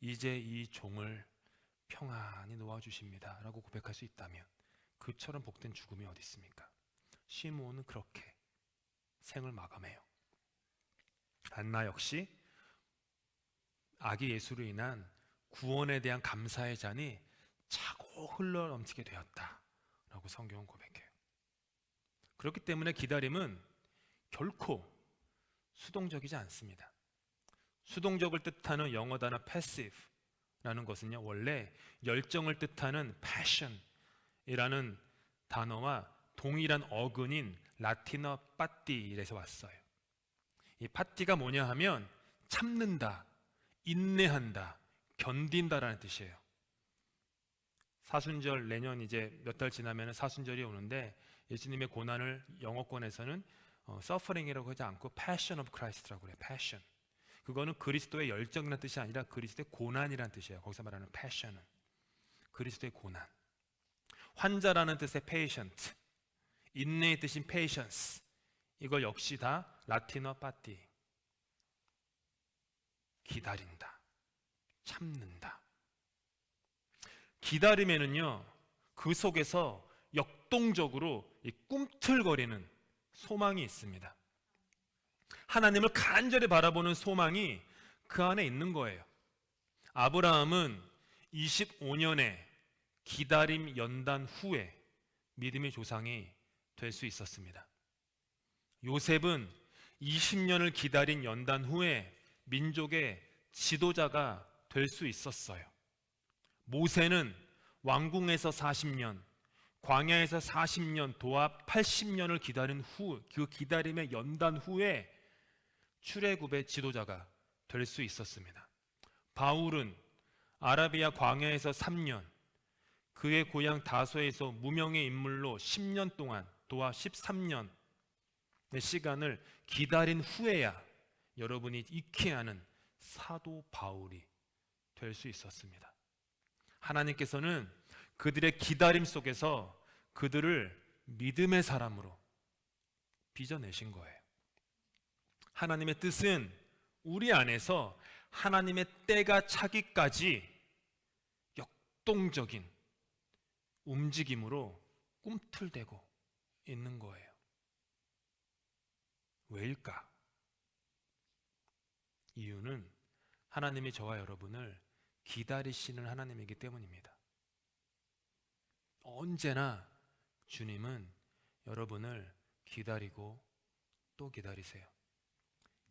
이제 이 종을 평안히 놓아주십니다 라고 고백할 수 있다면 그처럼 복된 죽음이 어디 있습니까? 시므온은 그렇게 생을 마감해요. 안나 역시 아기 예수로 인한 구원에 대한 감사의 잔이 차고 흘러 넘치게 되었다라고 성경은 고백해요. 그렇기 때문에 기다림은 결코 수동적이지 않습니다. 수동적을 뜻하는 영어 단어 passive라는 것은요, 원래 열정을 뜻하는 passion이라는 단어와 동일한 어근인 라틴어 빠띠에서 왔어요. 이 빠띠가 뭐냐 하면 참는다, 인내한다, 견딘다라는 뜻이에요. 사순절, 내년 이제 몇 달 지나면 사순절이 오는데 예수님의 고난을 영어권에서는 suffering이라고 하지 않고 passion of Christ라고 그래요. passion. 그거는 그리스도의 열정이라는 뜻이 아니라 그리스도의 고난이라는 뜻이에요. 거기서 말하는 passion은 그리스도의 고난. 환자라는 뜻의 patient, 인내의 뜻인 patience, 이거 역시 다 라틴어 파티, 기다린다, 참는다. 기다림에는요, 그 속에서 역동적으로 이 꿈틀거리는 소망이 있습니다. 하나님을 간절히 바라보는 소망이 그 안에 있는 거예요. 아브라함은 25년의 기다림 연단 후에 믿음의 조상이 될 수 있었습니다. 요셉은 20년을 기다린 연단 후에 민족의 지도자가 될 수 있었어요. 모세는 왕궁에서 40년, 광야에서 40년, 도합 80년을 기다린 후, 그 기다림의 연단 후에 출애굽의 지도자가 될 수 있었습니다. 바울은 아라비아 광야에서 3년, 그의 고향 다소에서 무명의 인물로 10년 동안, 도합 13년의 시간을 기다린 후에야 여러분이 익히 아는 사도 바울이 될 수 있었습니다. 하나님께서는 그들의 기다림 속에서 그들을 믿음의 사람으로 빚어내신 거예요. 하나님의 뜻은 우리 안에서 하나님의 때가 차기까지 역동적인 움직임으로 꿈틀대고 있는 거예요. 왜일까? 이유는 하나님이 저와 여러분을 기다리시는 하나님이기 때문입니다. 언제나 주님은 여러분을 기다리고 또 기다리세요.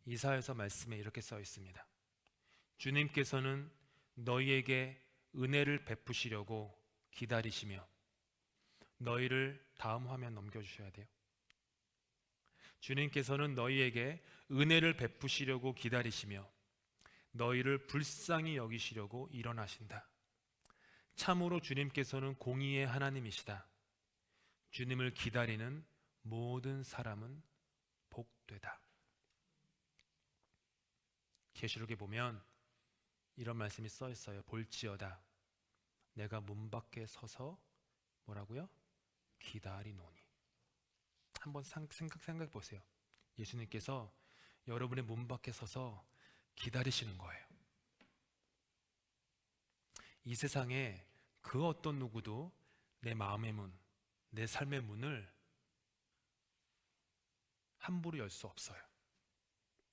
이사야서 말씀에 이렇게 써 있습니다. 주님께서는 너희에게 은혜를 베푸시려고 기다리시며, 너희를 다음 화면 넘겨주셔야 돼요. 주님께서는 너희에게 은혜를 베푸시려고 기다리시며 너희를 불쌍히 여기시려고 일어나신다. 참으로 주님께서는 공의의 하나님이시다. 주님을 기다리는 모든 사람은 복되다. 계시록에 보면 이런 말씀이 써 있어요. 볼지어다 내가 문 밖에 서서 뭐라고요? 기다리노니. 한번 생각해 보세요. 예수님께서 여러분의 문 밖에 서서 기다리시는 거예요. 이 세상에 그 어떤 누구도 내 마음의 문, 내 삶의 문을 함부로 열 수 없어요.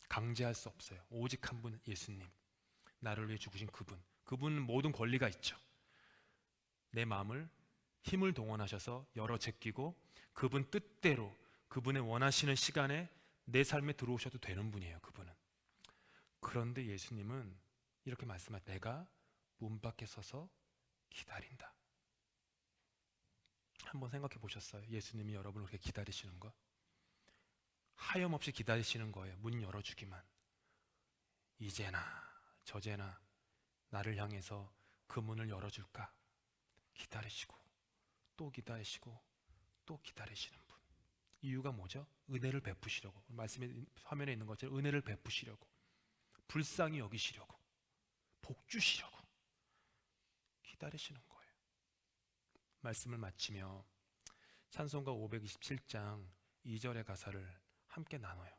강제할 수 없어요. 오직 한 분, 예수님. 나를 위해 죽으신 그분. 그분은 모든 권리가 있죠. 내 마음을 힘을 동원하셔서 열어 제끼고 그분 뜻대로 그분의 원하시는 시간에 내 삶에 들어오셔도 되는 분이에요. 그분은. 그런데 예수님은 이렇게 말씀하세요. 내가 문 밖에 서서 기다린다. 한번 생각해 보셨어요? 예수님이 여러분을 그렇게 기다리시는 거? 하염없이 기다리시는 거예요. 문 열어주기만. 이제나 저제나 나를 향해서 그 문을 열어줄까? 기다리시고 또 기다리시고 또 기다리시는 분. 이유가 뭐죠? 은혜를 베푸시려고. 말씀에 화면에 있는 것처럼 은혜를 베푸시려고, 불쌍히 여기시려고, 복 주시려고 기다리시는 거예요. 말씀을 마치며 찬송가 527장 2절의 가사를 함께 나눠요.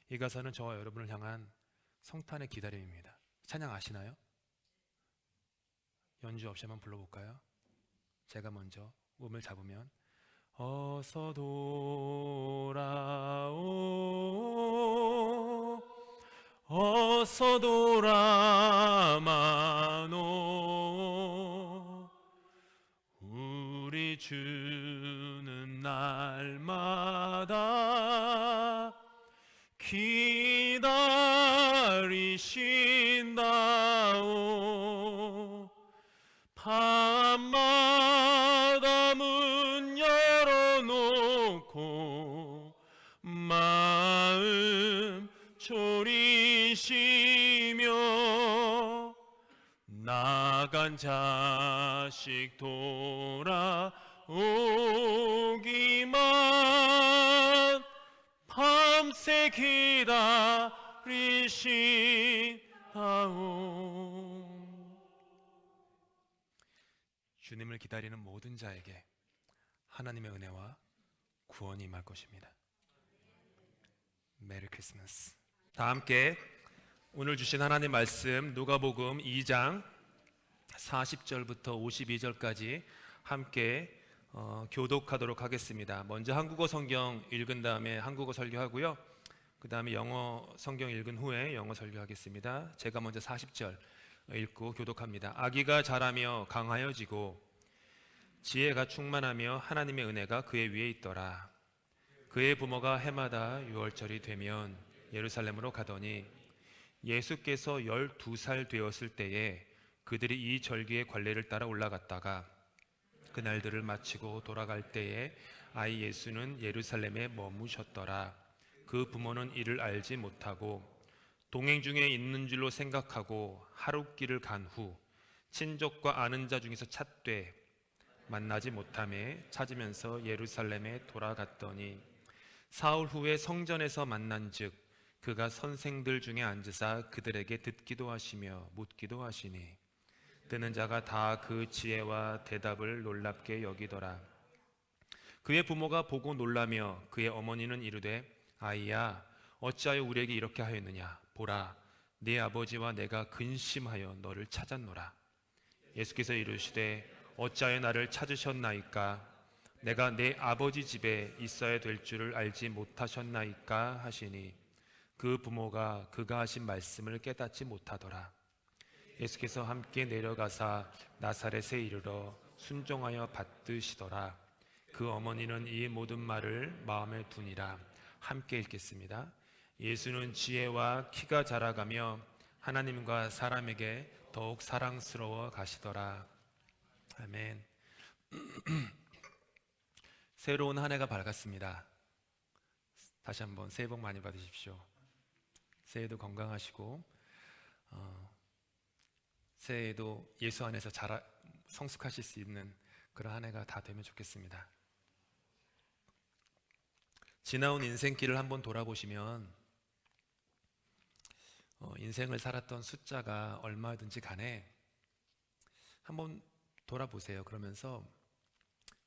이 가사는 저와 여러분을 향한 성탄의 기다림입니다. 찬양 아시나요? 연주 없이 한번 불러볼까요? 제가 먼저 음을 잡으면 어서 돌아오 어서 돌아마노 우리 주는 날마다 기다리신다오 밤마다 문 열어놓고 마음 졸이시며 나간 자식 돌아오기만 오래 기다리시다오. 주님을 기다리는 모든 자에게 하나님의 은혜와 구원이 임할 것입니다. 메리 크리스마스. 다 함께 오늘 주신 하나님 말씀 누가복음 2장 40절부터 52절까지 함께 교독하도록 하겠습니다. 먼저 한국어 성경 읽은 다음에 한국어 설교하고요. 그 다음에 영어 성경 읽은 후에 영어 설교하겠습니다. 제가 먼저 40절 읽고 교독합니다. 아기가 자라며 강하여지고 지혜가 충만하며 하나님의 은혜가 그의 위에 있더라. 그의 부모가 해마다 유월절이 되면 예루살렘으로 가더니 예수께서 12살 되었을 때에 그들이 이 절기의 관례를 따라 올라갔다가 그날들을 마치고 돌아갈 때에 아이 예수는 예루살렘에 머무셨더라. 그 부모는 이를 알지 못하고 동행 중에 있는 줄로 생각하고 하룻길을 간 후 친족과 아는 자 중에서 찾되 만나지 못하매 찾으면서 예루살렘에 돌아갔더니 사흘 후에 성전에서 만난즉 그가 선생들 중에 앉으사 그들에게 듣기도 하시며 묻기도 하시니 듣는 자가 다 그 지혜와 대답을 놀랍게 여기더라. 그의 부모가 보고 놀라며 그의 어머니는 이르되 아이야 어찌하여 우리에게 이렇게 하였느냐. 보라 네 아버지와 내가 근심하여 너를 찾았노라. 예수께서 이르시되 어찌하여 나를 찾으셨나이까. 내가 내 아버지 집에 있어야 될 줄을 알지 못하셨나이까 하시니 그 부모가 그가 하신 말씀을 깨닫지 못하더라. 예수께서 함께 내려가사 나사렛에 이르러 순종하여 받드시더라. 그 어머니는 이 모든 말을 마음에 두니라. 함께 읽겠습니다. 예수는 지혜와 키가 자라가며 하나님과 사람에게 더욱 사랑스러워 가시더라. 아멘. 새로운 한 해가 밝았습니다. 다시 한번 새해 복 많이 받으십시오. 새해도 건강하시고 새해에도 예수 안에서 성숙하실 수 있는 그런 한 해가 다 되면 좋겠습니다. 지나온 인생길을 한번 돌아보시면 인생을 살았던 숫자가 얼마든지 간에 한번 돌아보세요. 그러면서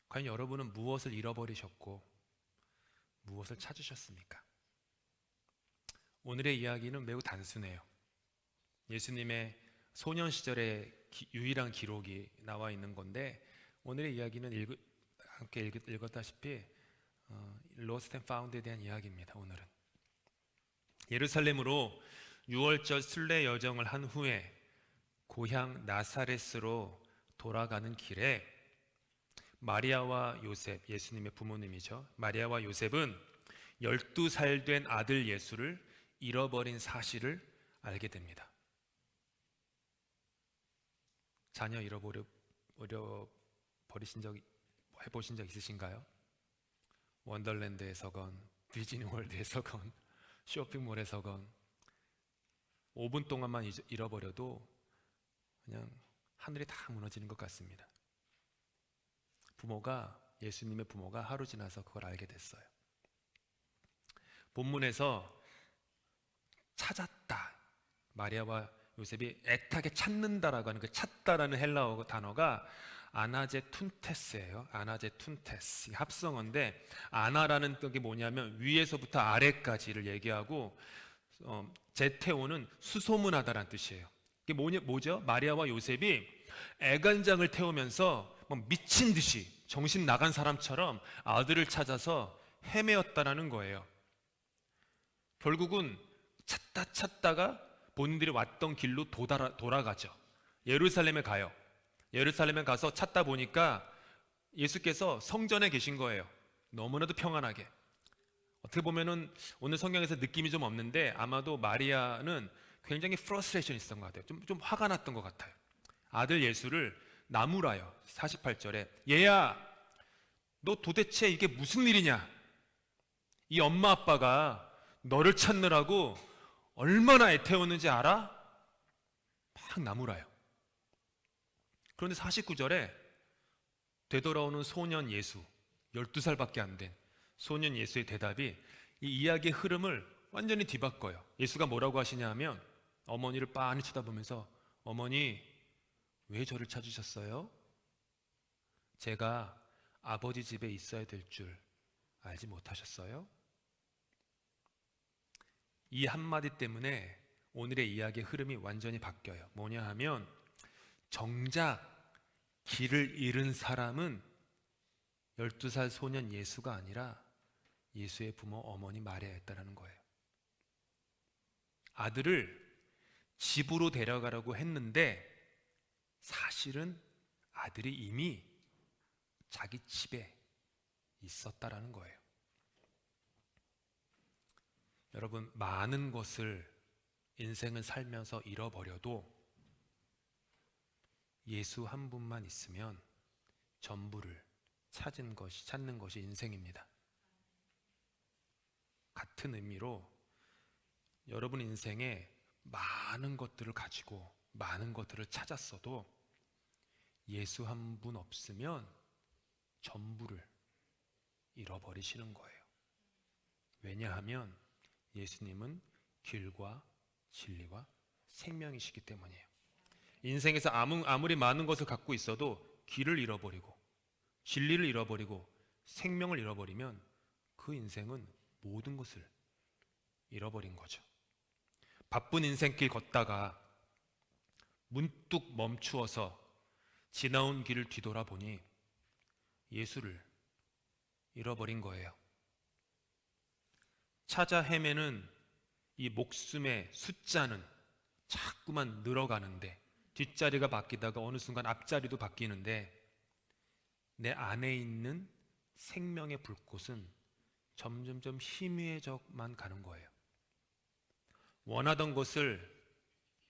과연 여러분은 무엇을 잃어버리셨고 무엇을 찾으셨습니까? 오늘의 이야기는 매우 단순해요. 예수님의 소년 시절의 유일한 기록이 나와 있는 건데 오늘의 이야기는 함께 읽었다시피 Lost and Found에 대한 이야기입니다. 오늘은 예루살렘으로 유월절 순례 여정을 한 후에 고향 나사렛으로 돌아가는 길에 마리아와 요셉, 예수님의 부모님이죠. 마리아와 요셉은 12살 된 아들 예수를 잃어버린 사실을 알게 됩니다. 자녀 버리신 적 해보신 적 있으신가요? 원더랜드에서건 디즈니월드에서건 쇼핑몰에서건 5분 동안만 잃어버려도 그냥 하늘이 다 무너지는 것 같습니다. 예수님의 부모가 하루 지나서 그걸 알게 됐어요. 본문에서 찾았다, 마리아와 요셉이 애타게 찾는다라고 하는 그 찾다라는 헬라어 단어가 아나제툰테스예요. 아나제툰테스 합성어인데 아나라는 뜻이 뭐냐면 위에서부터 아래까지를 얘기하고 제테오는 수소문하다라는 뜻이에요. 이게 뭐죠? 마리아와 요셉이 애간장을 태우면서 미친 듯이 정신 나간 사람처럼 아들을 찾아서 헤매었다라는 거예요. 결국은 찾다가 본인들이 왔던 길로 돌아가죠. 예루살렘에 가요. 예루살렘에 가서 찾다 보니까 예수께서 성전에 계신 거예요. 너무나도 평안하게. 어떻게 보면은 오늘 성경에서 느낌이 좀 없는데 아마도 마리아는 굉장히 프러스트레이션이 있었던 것 같아요. 좀 화가 났던 것 같아요. 아들 예수를 나무라요. 48절에 얘야 너 도대체 이게 무슨 일이냐. 이 엄마 아빠가 너를 찾느라고 얼마나 애태웠는지 알아? 막 나무라요. 그런데 49절에 되돌아오는 소년 예수, 12살밖에 안 된 소년 예수의 대답이 이 이야기의 흐름을 완전히 뒤바꿔요. 예수가 뭐라고 하시냐 하면 어머니를 빤히 쳐다보면서 어머니 왜 저를 찾으셨어요? 제가 아버지 집에 있어야 될 줄 알지 못하셨어요? 이 한마디 때문에 오늘의 이야기의 흐름이 완전히 바뀌어요. 뭐냐 하면 정작 길을 잃은 사람은 12살 소년 예수가 아니라 예수의 부모 어머니 마리아였다는 거예요. 아들을 집으로 데려가라고 했는데 사실은 아들이 이미 자기 집에 있었다라는 거예요. 여러분, 많은 것을 인생을 살면서 잃어버려도 예수 한 분만 있으면 전부를 찾는 것이 인생입니다. 같은 의미로 여러분 인생에 많은 것들을 가지고 많은 것들을 찾았어도 예수 한 분 없으면 전부를 잃어버리시는 거예요. 왜냐하면 예수님은 길과 진리와 생명이시기 때문이에요. 인생에서 아무리 많은 것을 갖고 있어도 길을 잃어버리고 진리를 잃어버리고 생명을 잃어버리면 그 인생은 모든 것을 잃어버린 거죠. 바쁜 인생길 걷다가 문득 멈추어서 지나온 길을 뒤돌아보니 예수를 잃어버린 거예요. 찾아 헤매는 이 목숨의 숫자는 자꾸만 늘어가는데 뒷자리가 바뀌다가 어느 순간 앞자리도 바뀌는데 내 안에 있는 생명의 불꽃은 점점점 희미해져만 가는 거예요. 원하던 것을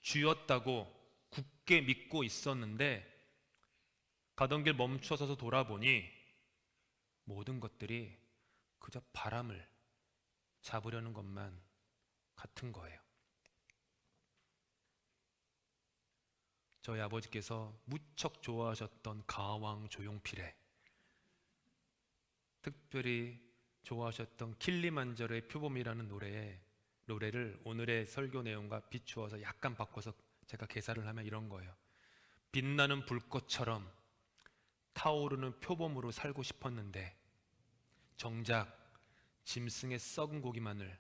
주였다고 굳게 믿고 있었는데 가던 길 멈춰서서 돌아보니 모든 것들이 그저 바람을 잡으려는 것만 같은 거예요. 저희 아버지께서 무척 좋아하셨던 가왕 조용필의, 특별히 좋아하셨던 킬리만자로의 표범이라는 노래를 오늘의 설교 내용과 비추어서 약간 바꿔서 제가 개사를 하면 이런 거예요. 빛나는 불꽃처럼 타오르는 표범으로 살고 싶었는데 정작 짐승의 썩은 고기만을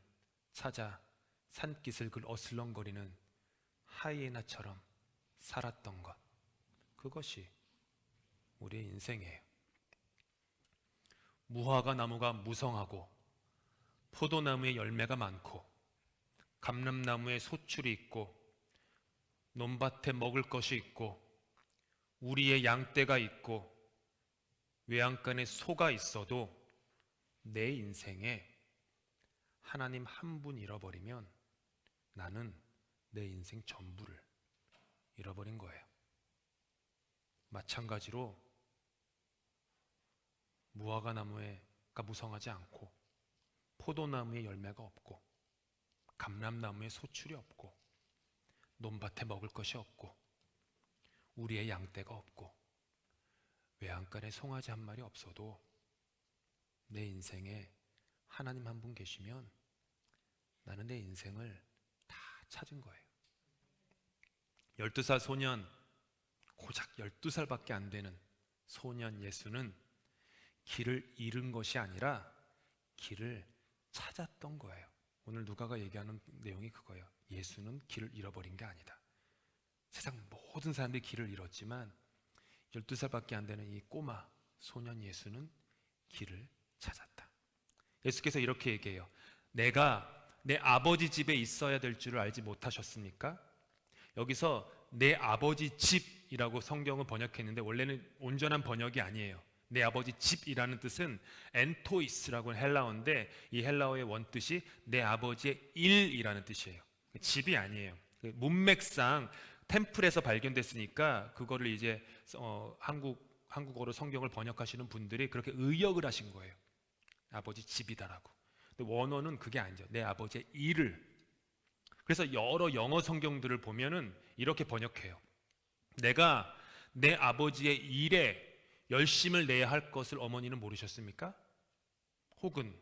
찾아 산깃을 어슬렁거리는 하이에나처럼 살았던 것, 그것이 우리의 인생이에요. 무화과 나무가 무성하고 포도나무에 열매가 많고 감람나무에 소출이 있고 논밭에 먹을 것이 있고 우리의 양떼가 있고 외양간에 소가 있어도 내 인생에 하나님 한 분 잃어버리면 나는 내 인생 전부를 잃어버린 거예요. 마찬가지로 무화과 나무가 무성하지 않고 포도나무에 열매가 없고 감람나무에 소출이 없고 논밭에 먹을 것이 없고 우리의 양떼가 없고 외양간에 송아지 한 마리 없어도 내 인생에 하나님 한 분 계시면 나는 내 인생을 다 찾은 거예요. 12살 소년, 고작 12살밖에 안 되는 소년 예수는 길을 잃은 것이 아니라 길을 찾았던 거예요. 오늘 누가가 얘기하는 내용이 그거예요. 예수는 길을 잃어버린 게 아니다. 세상 모든 사람들이 길을 잃었지만 12살밖에 안 되는 이 꼬마 소년 예수는 길을 찾았다. 예수께서 이렇게 얘기해요. 내가 내 아버지 집에 있어야 될 줄을 알지 못하셨습니까? 여기서 내 아버지 집이라고 성경은 번역했는데 원래는 온전한 번역이 아니에요. 내 아버지 집이라는 뜻은 엔토이스라고 헬라어인데 이 헬라어의 원뜻이 내 아버지의 일이라는 뜻이에요. 집이 아니에요. 문맥상 템플에서 발견됐으니까 그거를 이제 한국어로 성경을 번역하시는 분들이 그렇게 의역을 하신 거예요. 아버지 집이다라고. 근데 원어는 그게 아니죠. 내 아버지의 일을. 그래서 여러 영어 성경들을 보면은 이렇게 번역해요. 내가 내 아버지의 일에 열심을 내야 할 것을 어머니는 모르셨습니까? 혹은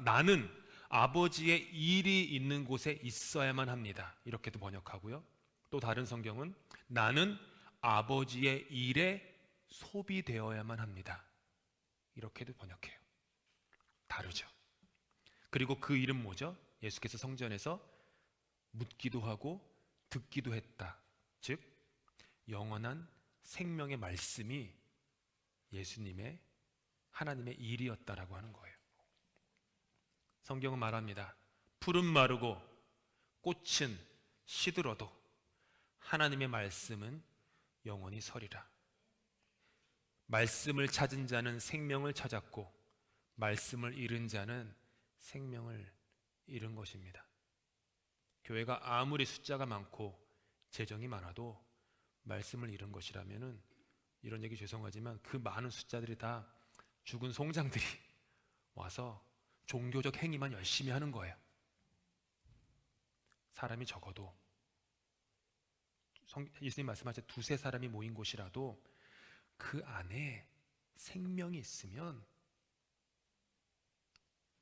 나는 아버지의 일이 있는 곳에 있어야만 합니다. 이렇게도 번역하고요. 또 다른 성경은 나는 아버지의 일에 소비되어야만 합니다. 이렇게도 번역해요. 다르죠. 그리고 그 일은 뭐죠? 예수께서 성전에서 묻기도 하고 듣기도 했다. 즉 영원한 생명의 말씀이 예수님의 하나님의 일이었다라고 하는 거예요. 성경은 말합니다. 풀은 마르고 꽃은 시들어도 하나님의 말씀은 영원히 서리라. 말씀을 찾은 자는 생명을 찾았고 말씀을 잃은 자는 생명을 잃은 것입니다. 교회가 아무리 숫자가 많고 재정이 많아도 말씀을 잃은 것이라면은, 이런 얘기 죄송하지만 그 많은 숫자들이 다 죽은 송장들이 와서 종교적 행위만 열심히 하는 거예요. 사람이 적어도 예수님 말씀하신 두세 사람이 모인 곳이라도 그 안에 생명이 있으면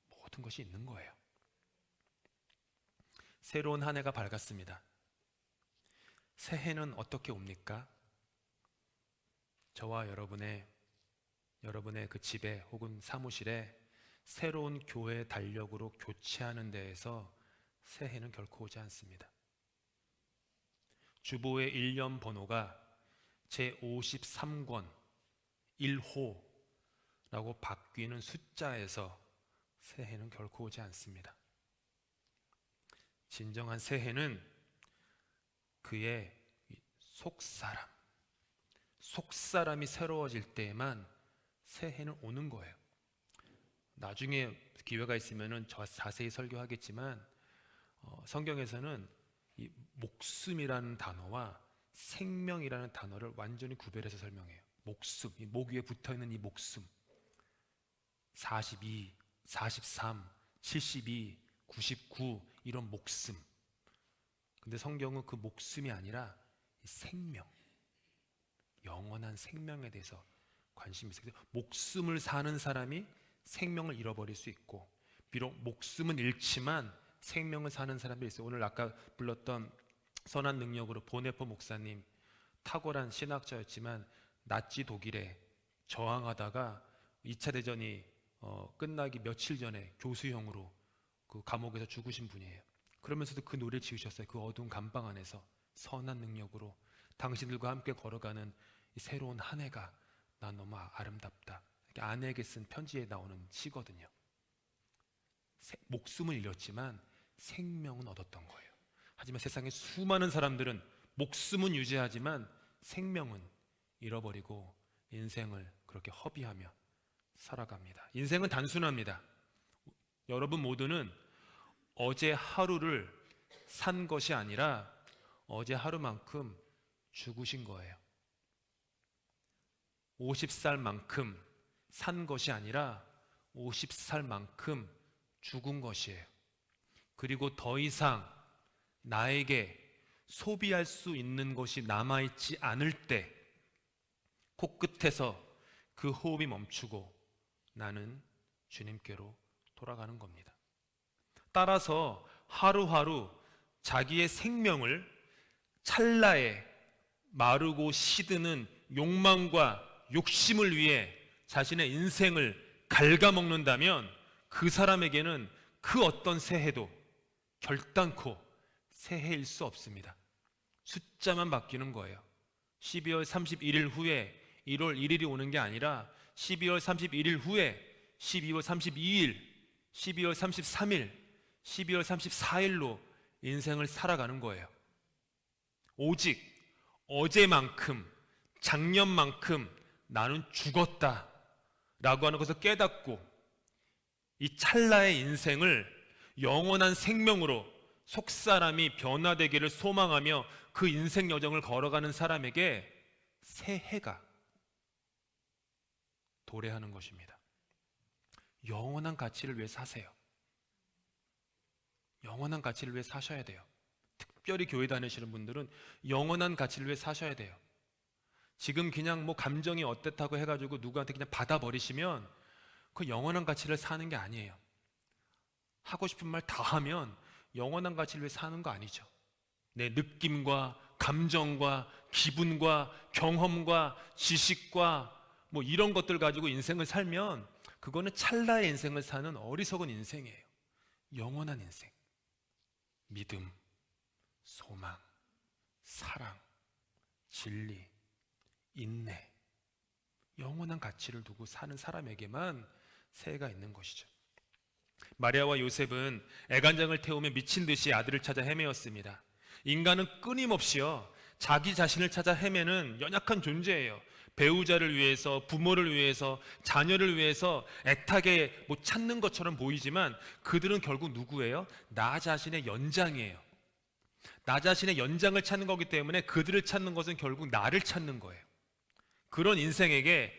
모든 것이 있는 거예요. 새로운 한 해가 밝았습니다. 새해는 어떻게 옵니까? 저와 여러분의 그 집에 혹은 사무실에 새로운 교회 달력으로 교체하는 데에서 새해는 결코 오지 않습니다. 주보의 1년 번호가 제53권 1호라고 바뀌는 숫자에서 새해는 결코 오지 않습니다. 진정한 새해는 그의 속사람이 새로워질 때에만 새해는 오는 거예요. 나중에 기회가 있으면 저 자세히 설교하겠지만 성경에서는 이 목숨이라는 단어와 생명이라는 단어를 완전히 구별해서 설명해요. 목숨, 이 목 위에 붙어있는 이 목숨, 42, 43, 72, 99 이런 목숨. 근데 성경은 그 목숨이 아니라 생명, 영원한 생명에 대해서 관심이 있어요. 목숨을 사는 사람이 생명을 잃어버릴 수 있고, 비록 목숨은 잃지만 생명을 사는 사람들이 있어요. 오늘 아까 불렀던 선한 능력으로 보네포 목사님, 탁월한 신학자였지만 나치 독일에 저항하다가 2차 대전이 끝나기 며칠 전에 교수형으로 그 감옥에서 죽으신 분이에요. 그러면서도 그 노래를 지으셨어요. 그 어두운 감방 안에서 선한 능력으로 당신들과 함께 걸어가는 이 새로운 한 해가 난 너무 아름답다. 아내에게 쓴 편지에 나오는 시거든요. 목숨을 잃었지만 생명은 얻었던 거예요. 하지만 세상에 수많은 사람들은 목숨은 유지하지만 생명은 잃어버리고 인생을 그렇게 허비하며 살아갑니다. 인생은 단순합니다. 여러분 모두는 어제 하루를 산 것이 아니라 어제 하루만큼 죽으신 거예요. 50살만큼 산 것이 아니라 50살만큼 죽은 것이에요. 그리고 더 이상 나에게 소비할 수 있는 것이 남아있지 않을 때 코끝에서 그 호흡이 멈추고 나는 주님께로 돌아가는 겁니다. 따라서 하루하루 자기의 생명을 찰나에 마르고 시드는 욕망과 욕심을 위해 자신의 인생을 갉아먹는다면 그 사람에게는 그 어떤 새해도 결단코 새해일 수 없습니다. 숫자만 바뀌는 거예요. 12월 31일 후에 1월 1일이 오는 게 아니라 12월 31일 후에 12월 32일, 12월 33일, 12월 34일로 인생을 살아가는 거예요. 오직 어제만큼, 작년만큼 나는 죽었다 라고 하는 것을 깨닫고 이 찰나의 인생을 영원한 생명으로 속사람이 변화되기를 소망하며 그 인생 여정을 걸어가는 사람에게 새해가 도래하는 것입니다. 영원한 가치를 위해 사세요. 영원한 가치를 위해 사셔야 돼요. 특별히 교회 다니시는 분들은 영원한 가치를 위해 사셔야 돼요. 지금 그냥 뭐 감정이 어땠다고 해가지고 누구한테 그냥 받아버리시면 그 영원한 가치를 사는 게 아니에요. 하고 싶은 말 다 하면 영원한 가치를 위해 사는 거 아니죠. 내 느낌과 감정과 기분과 경험과 지식과 뭐 이런 것들 가지고 인생을 살면 그거는 찰나의 인생을 사는 어리석은 인생이에요. 영원한 인생, 믿음, 소망, 사랑, 진리, 인내, 영원한 가치를 두고 사는 사람에게만 새해가 있는 것이죠. 마리아와 요셉은 애간장을 태우며 미친 듯이 아들을 찾아 헤매었습니다. 인간은 끊임없이요, 자기 자신을 찾아 헤매는 연약한 존재예요. 배우자를 위해서, 부모를 위해서, 자녀를 위해서 애타게 찾는 것처럼 보이지만 그들은 결국 누구예요? 나 자신의 연장이에요. 나 자신의 연장을 찾는 거기 때문에 그들을 찾는 것은 결국 나를 찾는 거예요. 그런 인생에게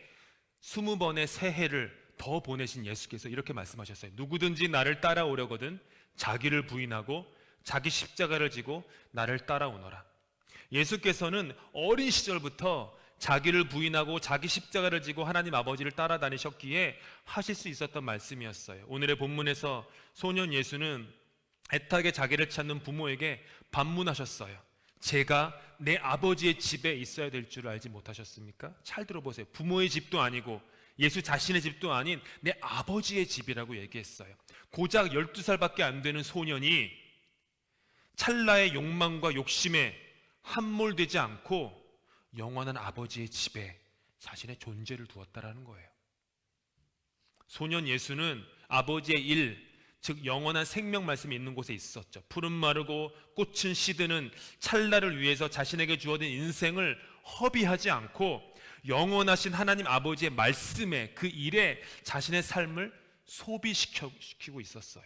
20번의 새해를 더 보내신 예수께서 이렇게 말씀하셨어요. 누구든지 나를 따라오려거든 자기를 부인하고 자기 십자가를 지고 나를 따라오너라. 예수께서는 어린 시절부터 자기를 부인하고 자기 십자가를 지고 하나님 아버지를 따라다니셨기에 하실 수 있었던 말씀이었어요. 오늘의 본문에서 소년 예수는 애타게 자기를 찾는 부모에게 반문하셨어요. 제가 내 아버지의 집에 있어야 될 줄 알지 못하셨습니까? 잘 들어보세요. 부모의 집도 아니고 예수 자신의 집도 아닌 내 아버지의 집이라고 얘기했어요. 고작 12살밖에 안 되는 소년이 찰나의 욕망과 욕심에 함몰되지 않고 영원한 아버지의 집에 자신의 존재를 두었다라는 거예요. 소년 예수는 아버지의 일, 즉 영원한 생명 말씀이 있는 곳에 있었죠. 푸른 마르고 꽃은 시드는 찰나를 위해서 자신에게 주어진 인생을 허비하지 않고 영원하신 하나님 아버지의 말씀에, 그 일에 자신의 삶을 소비시키고 있었어요.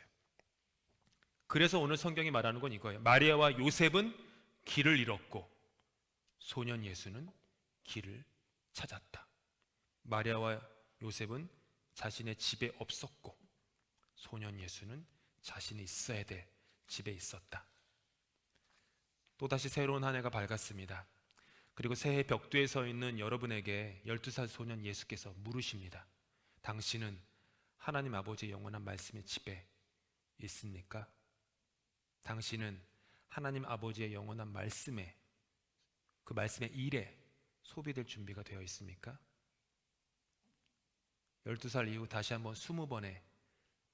그래서 오늘 성경이 말하는 건 이거예요. 마리아와 요셉은 길을 잃었고 소년 예수는 길을 찾았다. 마리아와 요셉은 자신의 집에 없었고 소년 예수는 자신이 있어야 될 집에 있었다. 또다시 새로운 한 해가 밝았습니다. 그리고 새해 벽두에 서 있는 여러분에게 12살 소년 예수께서 물으십니다. 당신은 하나님 아버지의 영원한 말씀의 집에 있습니까? 당신은 하나님 아버지의 영원한 말씀에, 그 말씀의 일에 소비될 준비가 되어 있습니까? 12살 이후 다시 한번 20번의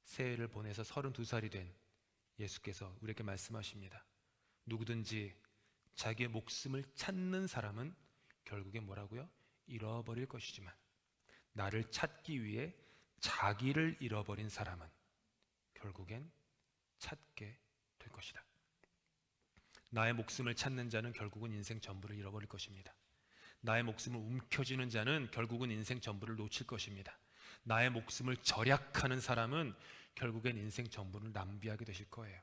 새해를 보내서 32살이 된 예수께서 우리에게 말씀하십니다. 누구든지 자기의 목숨을 찾는 사람은 결국에 뭐라고요? 잃어버릴 것이지만 나를 찾기 위해 자기를 잃어버린 사람은 결국엔 찾게 될 것이다. 나의 목숨을 찾는 자는 결국은 인생 전부를 잃어버릴 것입니다. 나의 목숨을 움켜쥐는 자는 결국은 인생 전부를 놓칠 것입니다. 나의 목숨을 절약하는 사람은 결국엔 인생 전부를 낭비하게 되실 거예요.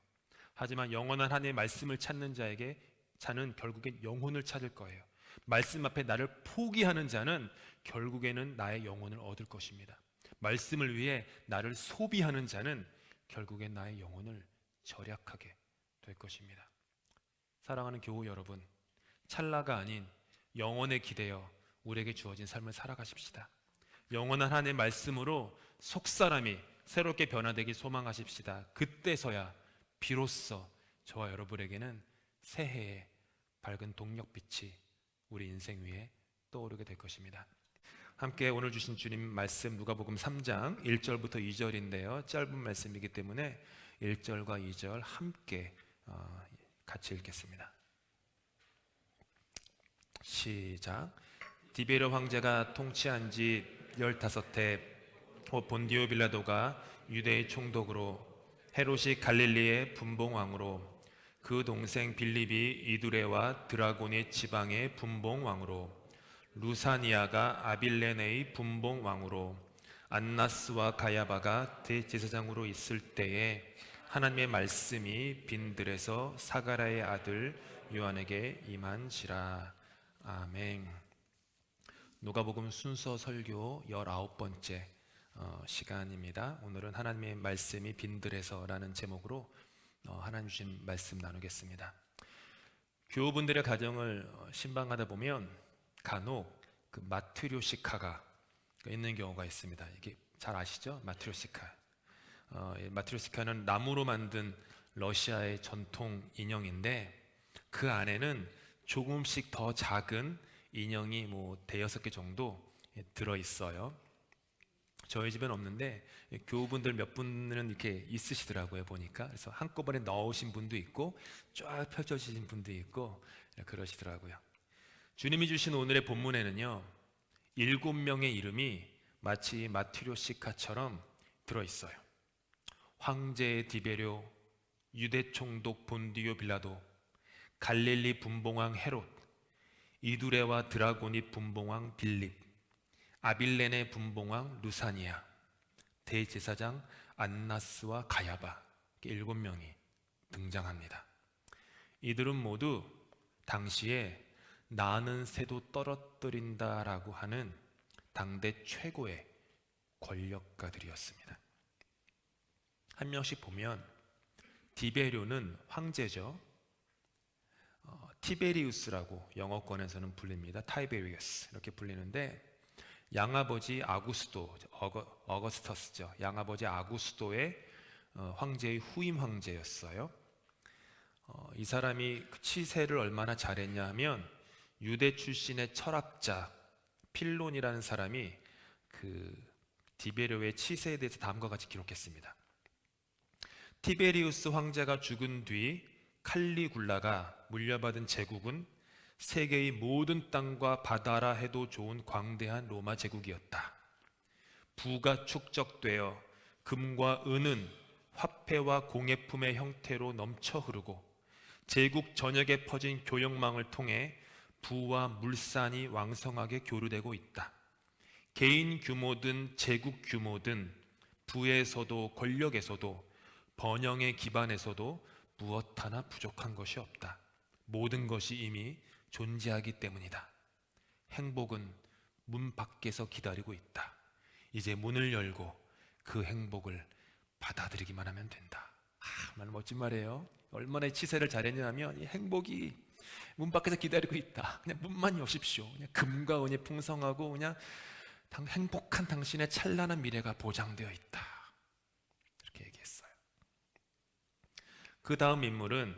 하지만 영원한 하나님의 말씀을 찾는 자는 결국엔 영혼을 찾을 거예요. 말씀 앞에 나를 포기하는 자는 결국에는 나의 영혼을 얻을 것입니다. 말씀을 위해 나를 소비하는 자는 결국엔 나의 영혼을 절약하게 될 것입니다. 사랑하는 교우 여러분, 찰나가 아닌 영원에 기대어 우리에게 주어진 삶을 살아가십시다. 영원한 하나님의 말씀으로 속사람이 새롭게 변화되길 소망하십시다. 그때서야 비로소 저와 여러분에게는 새해의 밝은 동력빛이 우리 인생 위에 떠오르게 될 것입니다. 함께 오늘 주신 주님 말씀 누가복음 3장 1절부터 2절인데요. 짧은 말씀이기 때문에 1절과 2절 함께 같이 읽겠습니다. 시작. 디베르 황제가 통치한 지 15해 본디오 빌라도가 유대의 총독으로 헤롯이 갈릴리의 분봉왕으로 그 동생 빌립이 이두레와 드라곤의 지방의 분봉왕으로 루사니아가 아빌레네의 분봉왕으로 안나스와 가야바가 대제사장으로 있을 때에 하나님의 말씀이 빈들에서 사가랴의 아들 요한에게 임한지라. 아멘. 누가복음 순서 설교 19번째 시간입니다. 오늘은 하나님의 말씀이 빈들에서라는 제목으로 하나님 주신 말씀 나누겠습니다. 교우분들의 가정을 신방하다 보면 간혹 그 마트료시카가 있는 경우가 있습니다. 이게 잘 아시죠? 마트료시카. 마트리오스카는 나무로 만든 러시아의 전통 인형인데 그 안에는 조금씩 더 작은 인형이 뭐 대여섯 개 정도 들어 있어요. 저희 집엔 없는데 교우분들 몇 분은 이렇게 있으시더라고요 보니까. 그래서 한꺼번에 넣으신 분도 있고 쫙 펼쳐지신 분도 있고 그러시더라고요. 주님이 주신 오늘의 본문에는요 7명의 이름이 마치 마트리오시카처럼 들어있어요. 황제 디베료, 유대 총독 본디오 빌라도, 갈릴리 분봉왕 헤롯, 이두레와 드라고니 분봉왕 빌립, 아빌레네 분봉왕 루사니아, 대제사장 안나스와 가야바, 7명이 등장합니다. 이들은 모두 당시에 나는 새도 떨어뜨린다라고 하는 당대 최고의 권력가들이었습니다. 한 명씩 보면 디베료는 황제죠. 티베리우스라고 영어권에서는 불립니다. 타이베리우스 이렇게 불리는데 양아버지 아구스도, 어거스터스죠. 양아버지 아구스도의 황제의 후임 황제였어요. 이 사람이 치세를 얼마나 잘했냐 하면 유대 출신의 철학자 필론이라는 사람이 그 디베료의 치세에 대해서 다음과 같이 기록했습니다. 티베리우스 황제가 죽은 뒤 칼리굴라가 물려받은 제국은 세계의 모든 땅과 바다라 해도 좋은 광대한 로마 제국이었다. 부가 축적되어 금과 은은 화폐와 공예품의 형태로 넘쳐 흐르고 제국 전역에 퍼진 교역망을 통해 부와 물산이 왕성하게 교류되고 있다. 개인 규모든 제국 규모든 부에서도 권력에서도 번영의 기반에서도 무엇 하나 부족한 것이 없다. 모든 것이 이미 존재하기 때문이다. 행복은 문 밖에서 기다리고 있다. 이제 문을 열고 그 행복을 받아들이기만 하면 된다. 정말 멋진 말이에요. 얼마나 치세를 잘했냐면 이 행복이 문 밖에서 기다리고 있다. 그냥 문만 여십시오. 그냥 금과 은이 풍성하고 그냥 행복한 당신의 찬란한 미래가 보장되어 있다. 이렇게 얘기했어요. 그 다음 인물은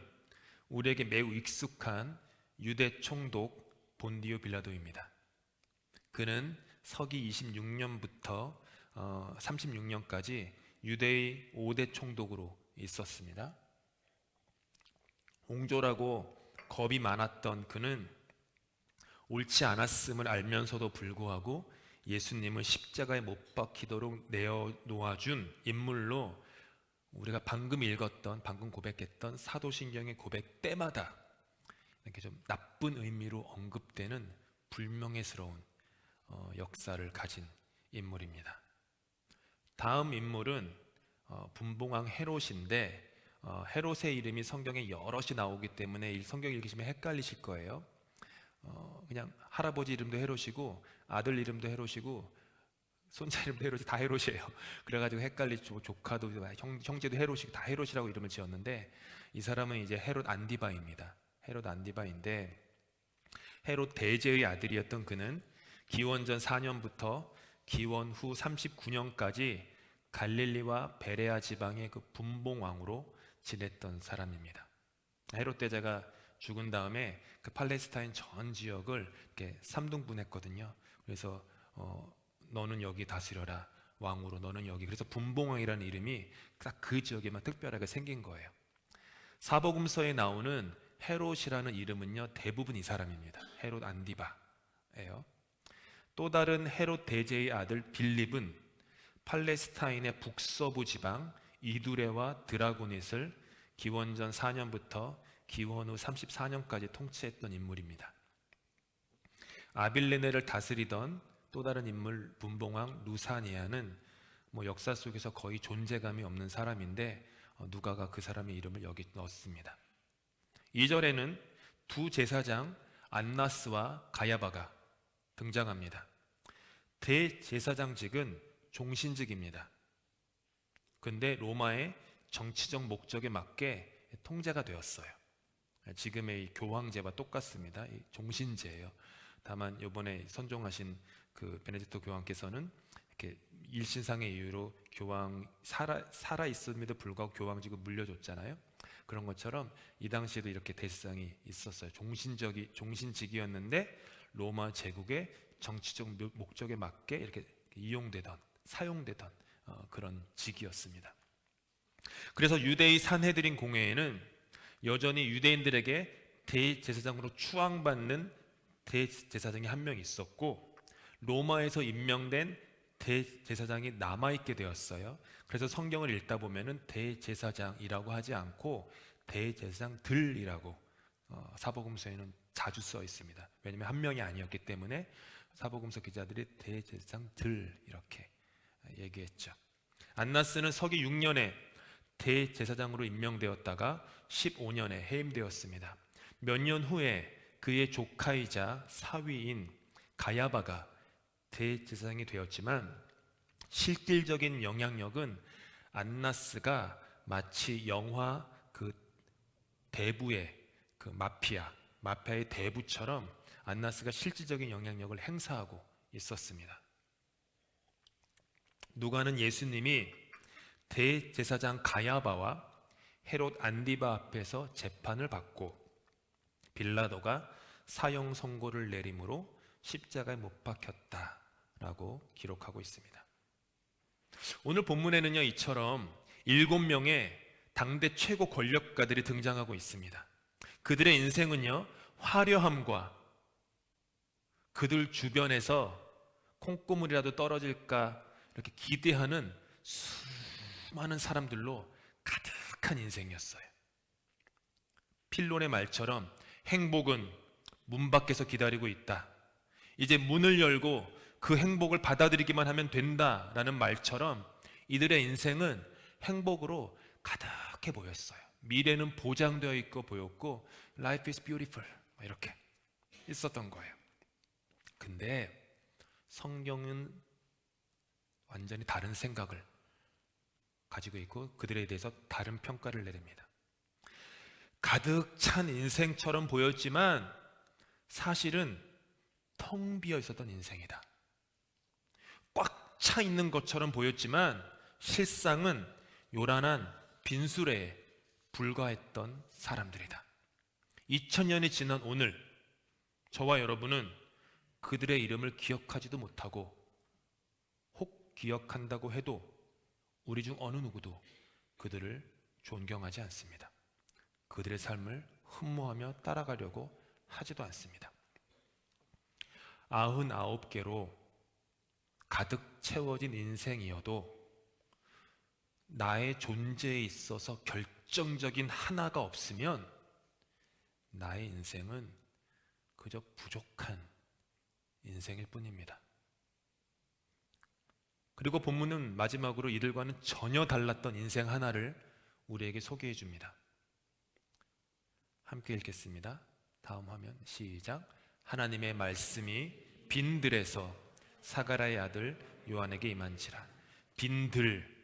우리에게 매우 익숙한 유대 총독 본디오 빌라도입니다. 그는 서기 26년부터 36년까지 유대의 5대 총독으로 있었습니다. 옹졸하고 겁이 많았던 그는 옳지 않았음을 알면서도 불구하고 예수님을 십자가에 못 박히도록 내어놓아준 인물로 우리가 방금 읽었던, 방금 고백했던 사도신경의 고백 때마다 이렇게 좀 나쁜 의미로 언급되는 불명예스러운 역사를 가진 인물입니다. 다음 인물은 분봉왕 헤롯인데 헤롯의 이름이 성경에 여럿이 나오기 때문에 이 성경 읽으시면 헷갈리실 거예요. 그냥 할아버지 이름도 헤롯이고 아들 이름도 헤롯이고 손자 이름도 헤롯이 다 헤롯이에요. 그래가지고 헷갈리죠. 조카도 형제도 헤롯이고 다 헤롯이라고 이름을 지었는데 이 사람은 이제 헤롯 안디바입니다. 헤롯 안디바인데 헤롯 대제의 아들이었던 그는 기원전 4년부터 기원 후 39년까지 갈릴리와 베레아 지방의 그 분봉왕으로 지냈던 사람입니다. 헤롯 대제가 죽은 다음에 그 팔레스타인 전 지역을 이렇게 3등분했거든요. 그래서 너는 여기 다스려라 왕으로, 너는 여기. 그래서 분봉왕이라는 이름이 딱 그 지역에만 특별하게 생긴 거예요. 사복음서에 나오는 헤롯이라는 이름은요 대부분 이 사람입니다. 헤롯 안디바예요. 또 다른 헤롯 대제의 아들 빌립은 팔레스타인의 북서부 지방 이두레와 드라고닛을 기원전 4년부터 기원 후 34년까지 통치했던 인물입니다. 아빌레네를 다스리던 또 다른 인물 분봉왕 루사니아는 역사 속에서 거의 존재감이 없는 사람인데 누가가 그 사람의 이름을 여기 넣었습니다. 2절에는 두 제사장 안나스와 가야바가 등장합니다. 대제사장직은 종신직입니다. 근데 로마의 정치적 목적에 맞게 통제가 되었어요. 지금의 교황제와 똑같습니다. 종신제예요. 다만 이번에 선종하신 그 베네딕토 교황께서는 이렇게 일신상의 이유로 교황 살아 있음에도 불구하고 교황직을 물려줬잖아요. 그런 것처럼 이 당시에도 이렇게 대상이 있었어요. 종신직이었는데 로마 제국의 정치적 목적에 맞게 이렇게 이용되던, 사용되던 그런 직이었습니다. 그래서 유대의 산헤드린 공회에는 여전히 유대인들에게 대제사장으로 추앙받는 대제사장이 한 명 있었고, 로마에서 임명된 대제사장이 남아있게 되었어요. 그래서 성경을 읽다 보면은 대제사장이라고 하지 않고 대제사장들이라고 사복음서에는 자주 써 있습니다. 왜냐하면 한 명이 아니었기 때문에 사복음서 기자들이 대제사장들 이렇게 얘기했죠. 안나스는 서기 6년에 대제사장으로 임명되었다가 15년에 해임되었습니다. 몇 년 후에 그의 조카이자 사위인 가야바가 대제사장이 되었지만 실질적인 영향력은 안나스가 마치 영화 그 대부의 그 마피아의 대부처럼 안나스가 실질적인 영향력을 행사하고 있었습니다. 누가는 예수님이 대제사장 가야바와 헤롯 안디바 앞에서 재판을 받고 빌라도가 사형 선고를 내림으로 십자가에 못 박혔다라고 기록하고 있습니다. 오늘 본문에는요, 이처럼 7명의 당대 최고 권력가들이 등장하고 있습니다. 그들의 인생은요, 화려함과 그들 주변에서 콩고물이라도 떨어질까 이렇게 기대하는 수많은 사람들로 가득한 인생이었어요. 필론의 말처럼 행복은 문 밖에서 기다리고 있다. 이제 문을 열고 그 행복을 받아들이기만 하면 된다라는 말처럼 이들의 인생은 행복으로 가득해 보였어요. 미래는 보장되어 있고 보였고 Life is beautiful 이렇게 있었던 거예요. 근데 성경은 완전히 다른 생각을 가지고 있고 그들에 대해서 다른 평가를 내립니다. 가득 찬 인생처럼 보였지만 사실은 텅 비어 있었던 인생이다. 꽉 차 있는 것처럼 보였지만 실상은 요란한 빈수레에 불과했던 사람들이다. 2000년이 지난 오늘 저와 여러분은 그들의 이름을 기억하지도 못하고 혹 기억한다고 해도 우리 중 어느 누구도 그들을 존경하지 않습니다. 그들의 삶을 흠모하며 따라가려고 하지도 않습니다. 99개로 가득 채워진 인생이어도 나의 존재에 있어서 결정적인 하나가 없으면 나의 인생은 그저 부족한 인생일 뿐입니다. 그리고 본문은 마지막으로 이들과는 전혀 달랐던 인생 하나를 우리에게 소개해 줍니다. 함께 읽겠습니다. 다음 화면 시작. 하나님의 말씀이 빈들에서 사가랴의 아들 요한에게 임한지라. 빈들,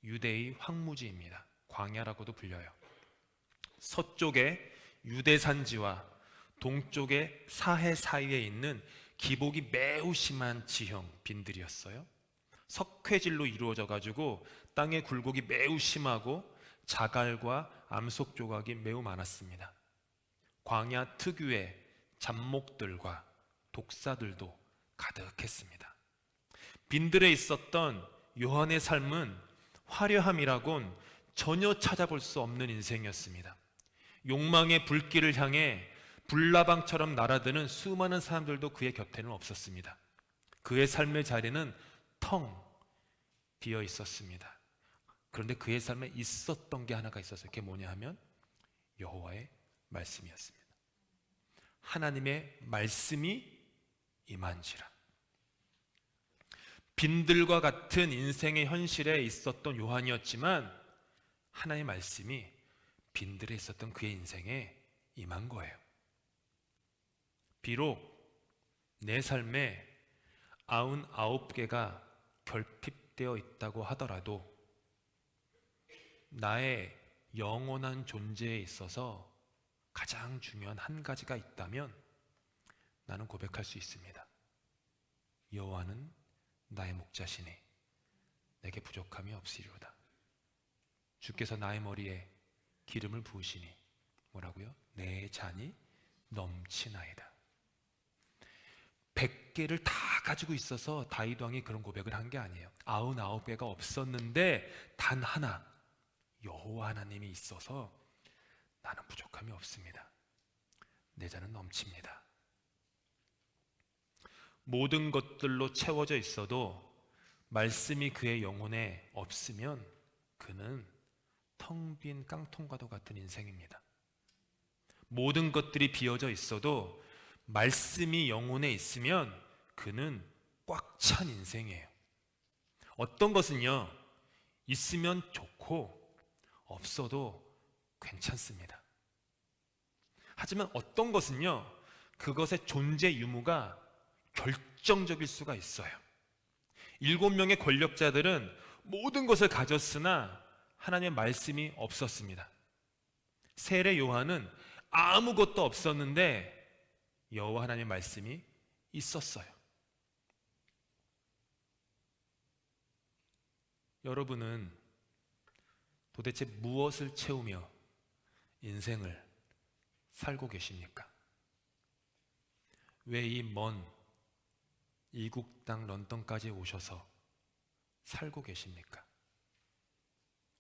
유대의 황무지입니다. 광야라고도 불려요. 서쪽에 유대산지와 동쪽의 사해 사이에 있는 기복이 매우 심한 지형 빈들이었어요. 석회질로 이루어져 가지고 땅의 굴곡이 매우 심하고 자갈과 암석 조각이 매우 많았습니다. 광야 특유의 잡목들과 독사들도 가득했습니다. 빈들에 있었던 요한의 삶은 화려함이라곤 전혀 찾아볼 수 없는 인생이었습니다. 욕망의 불길을 향해 불나방처럼 날아드는 수많은 사람들도 그의 곁에는 없었습니다. 그의 삶의 자리는 텅 비어 있었습니다. 그런데 그의 삶에 있었던 게 하나가 있었어요. 그게 뭐냐 하면 여호와의 말씀이었습니다. 하나님의 말씀이 임한지라. 빈들과 같은 인생의 현실에 있었던 요한이었지만 하나님의 말씀이 빈들에 있었던 그의 인생에 임한 거예요. 비록 내 삶에 99개가 결핍되어 있다고 하더라도 나의 영원한 존재에 있어서 가장 중요한 한 가지가 있다면 나는 고백할 수 있습니다. 여호와는 나의 목자시니 내게 부족함이 없으리로다. 주께서 나의 머리에 기름을 부으시니 뭐라고요? 내 잔이 넘치나이다. 100개를 다 가지고 있어서 다윗 왕이 그런 고백을 한 게 아니에요. 99개가 없었는데 단 하나, 여호와 하나님이 있어서 나는 부족함이 없습니다. 내 잔은 넘칩니다. 모든 것들로 채워져 있어도 말씀이 그의 영혼에 없으면 그는 텅 빈 깡통과도 같은 인생입니다. 모든 것들이 비어져 있어도 말씀이 영혼에 있으면 그는 꽉 찬 인생이에요. 어떤 것은요, 있으면 좋고 없어도 괜찮습니다. 하지만 어떤 것은요, 그것의 존재 유무가 결정적일 수가 있어요. 7명의 권력자들은 모든 것을 가졌으나 하나님의 말씀이 없었습니다. 세례 요한은 아무것도 없었는데 여호와 하나님의 말씀이 있었어요. 여러분은 도대체 무엇을 채우며 인생을 살고 계십니까? 왜 이 먼 이국 땅 런던까지 오셔서 살고 계십니까?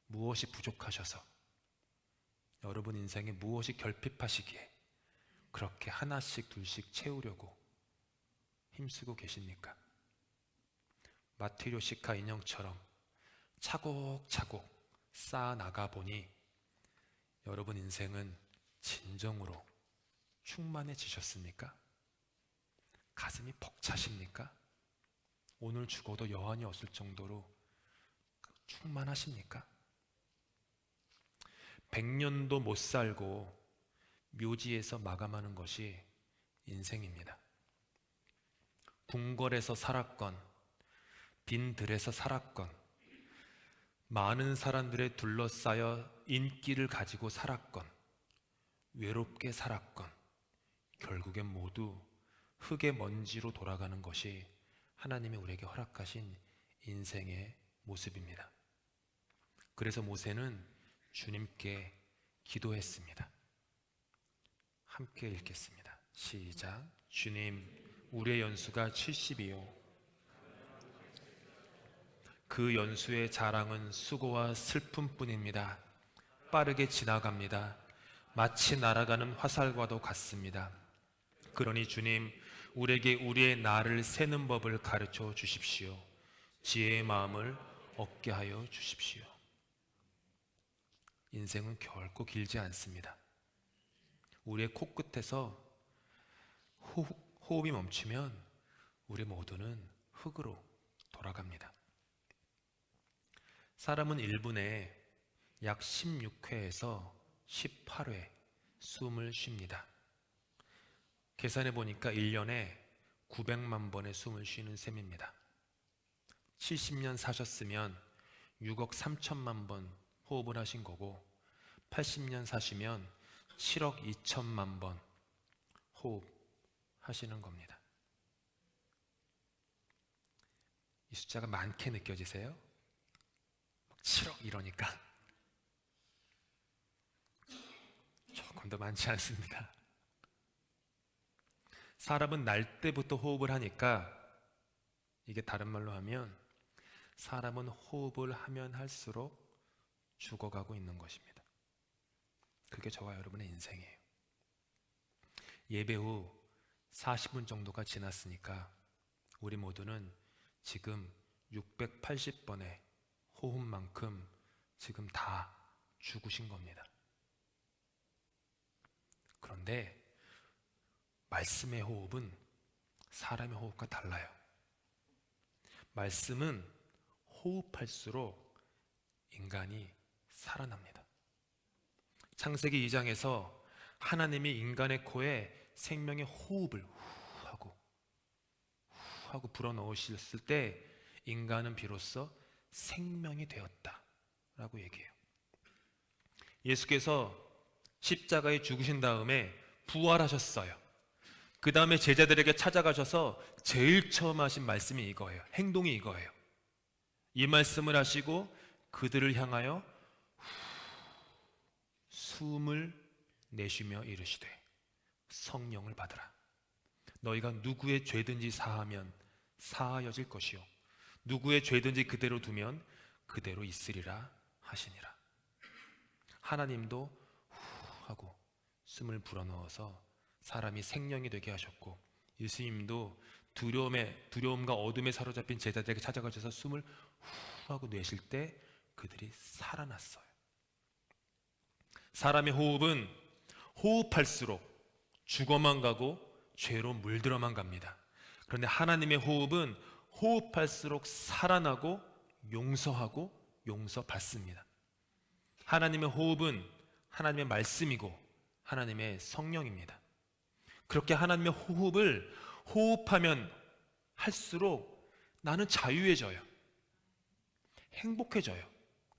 무엇이 부족하셔서, 여러분 인생에 무엇이 결핍하시기에 그렇게 하나씩 둘씩 채우려고 힘쓰고 계십니까? 마트리오시카 인형처럼 차곡차곡 쌓아 나가 보니 여러분 인생은 진정으로 충만해지셨습니까? 가슴이 벅차십니까? 오늘 죽어도 여한이 없을 정도로 충만하십니까? 100년도 못 살고 묘지에서 마감하는 것이 인생입니다. 궁궐에서 살았건 빈들에서 살았건 많은 사람들에 둘러싸여 인기를 가지고 살았건 외롭게 살았건 결국엔 모두 흙의 먼지로 돌아가는 것이 하나님이 우리에게 허락하신 인생의 모습입니다. 그래서 모세는 주님께 기도했습니다. 함께 읽겠습니다. 시작. 주님, 우리의 연수가 70이요 그 연수의 자랑은 수고와 슬픔뿐입니다. 빠르게 지나갑니다. 마치 날아가는 화살과도 같습니다. 그러니 주님, 우리에게 우리의 날을 세는 법을 가르쳐 주십시오. 지혜의 마음을 얻게 하여 주십시오. 인생은 결코 길지 않습니다. 우리의 코끝에서 호흡이 멈추면 우리 모두는 흙으로 돌아갑니다. 사람은 1분에 약 16회에서 18회 숨을 쉽니다. 계산해 보니까 1년에 900만 번의 숨을 쉬는 셈입니다. 70년 사셨으면 6억 3천만 번 호흡을 하신 거고 80년 사시면 7억 2천만 번 호흡하시는 겁니다. 이 숫자가 많게 느껴지세요? 7억 이러니까 조금 더 많지 않습니다. 사람은 날 때부터 호흡을 하니까 이게 다른 말로 하면 사람은 호흡을 하면 할수록 죽어가고 있는 것입니다. 그게 저와 여러분의 인생이에요. 예배 후 40분 정도가 지났으니까 우리 모두는 지금 680번의 호흡만큼 지금 다 죽으신 겁니다. 그런데 말씀의 호흡은 사람의 호흡과 달라요. 말씀은 호흡할수록 인간이 살아납니다. 창세기 2장에서 하나님이 인간의 코에 생명의 호흡을 후 하고 불어넣으셨을 때 인간은 비로소 생명이 되었다라고 얘기해요. 예수께서 십자가에 죽으신 다음에 부활하셨어요. 그 다음에 제자들에게 찾아가셔서 제일 처음 하신 말씀이 이거예요. 행동이 이거예요. 이 말씀을 하시고 그들을 향하여 숨을 내쉬며 이르시되 성령을 받으라. 너희가 누구의 죄든지 사하면 사하여질 것이요 누구의 죄든지 그대로 두면 그대로 있으리라 하시니라. 하나님도 후 하고 숨을 불어넣어서 사람이 생명이 되게 하셨고, 예수님도 두려움과 어둠에 사로잡힌 제자들에게 찾아가셔서 숨을 후 하고 내쉴 때 그들이 살아났어요. 사람의 호흡은 호흡할수록 죽어만 가고 죄로 물들어만 갑니다. 그런데 하나님의 호흡은 호흡할수록 살아나고 용서하고 용서받습니다. 하나님의 호흡은 하나님의 말씀이고 하나님의 성령입니다. 그렇게 하나님의 호흡을 호흡하면 할수록 나는 자유해져요. 행복해져요.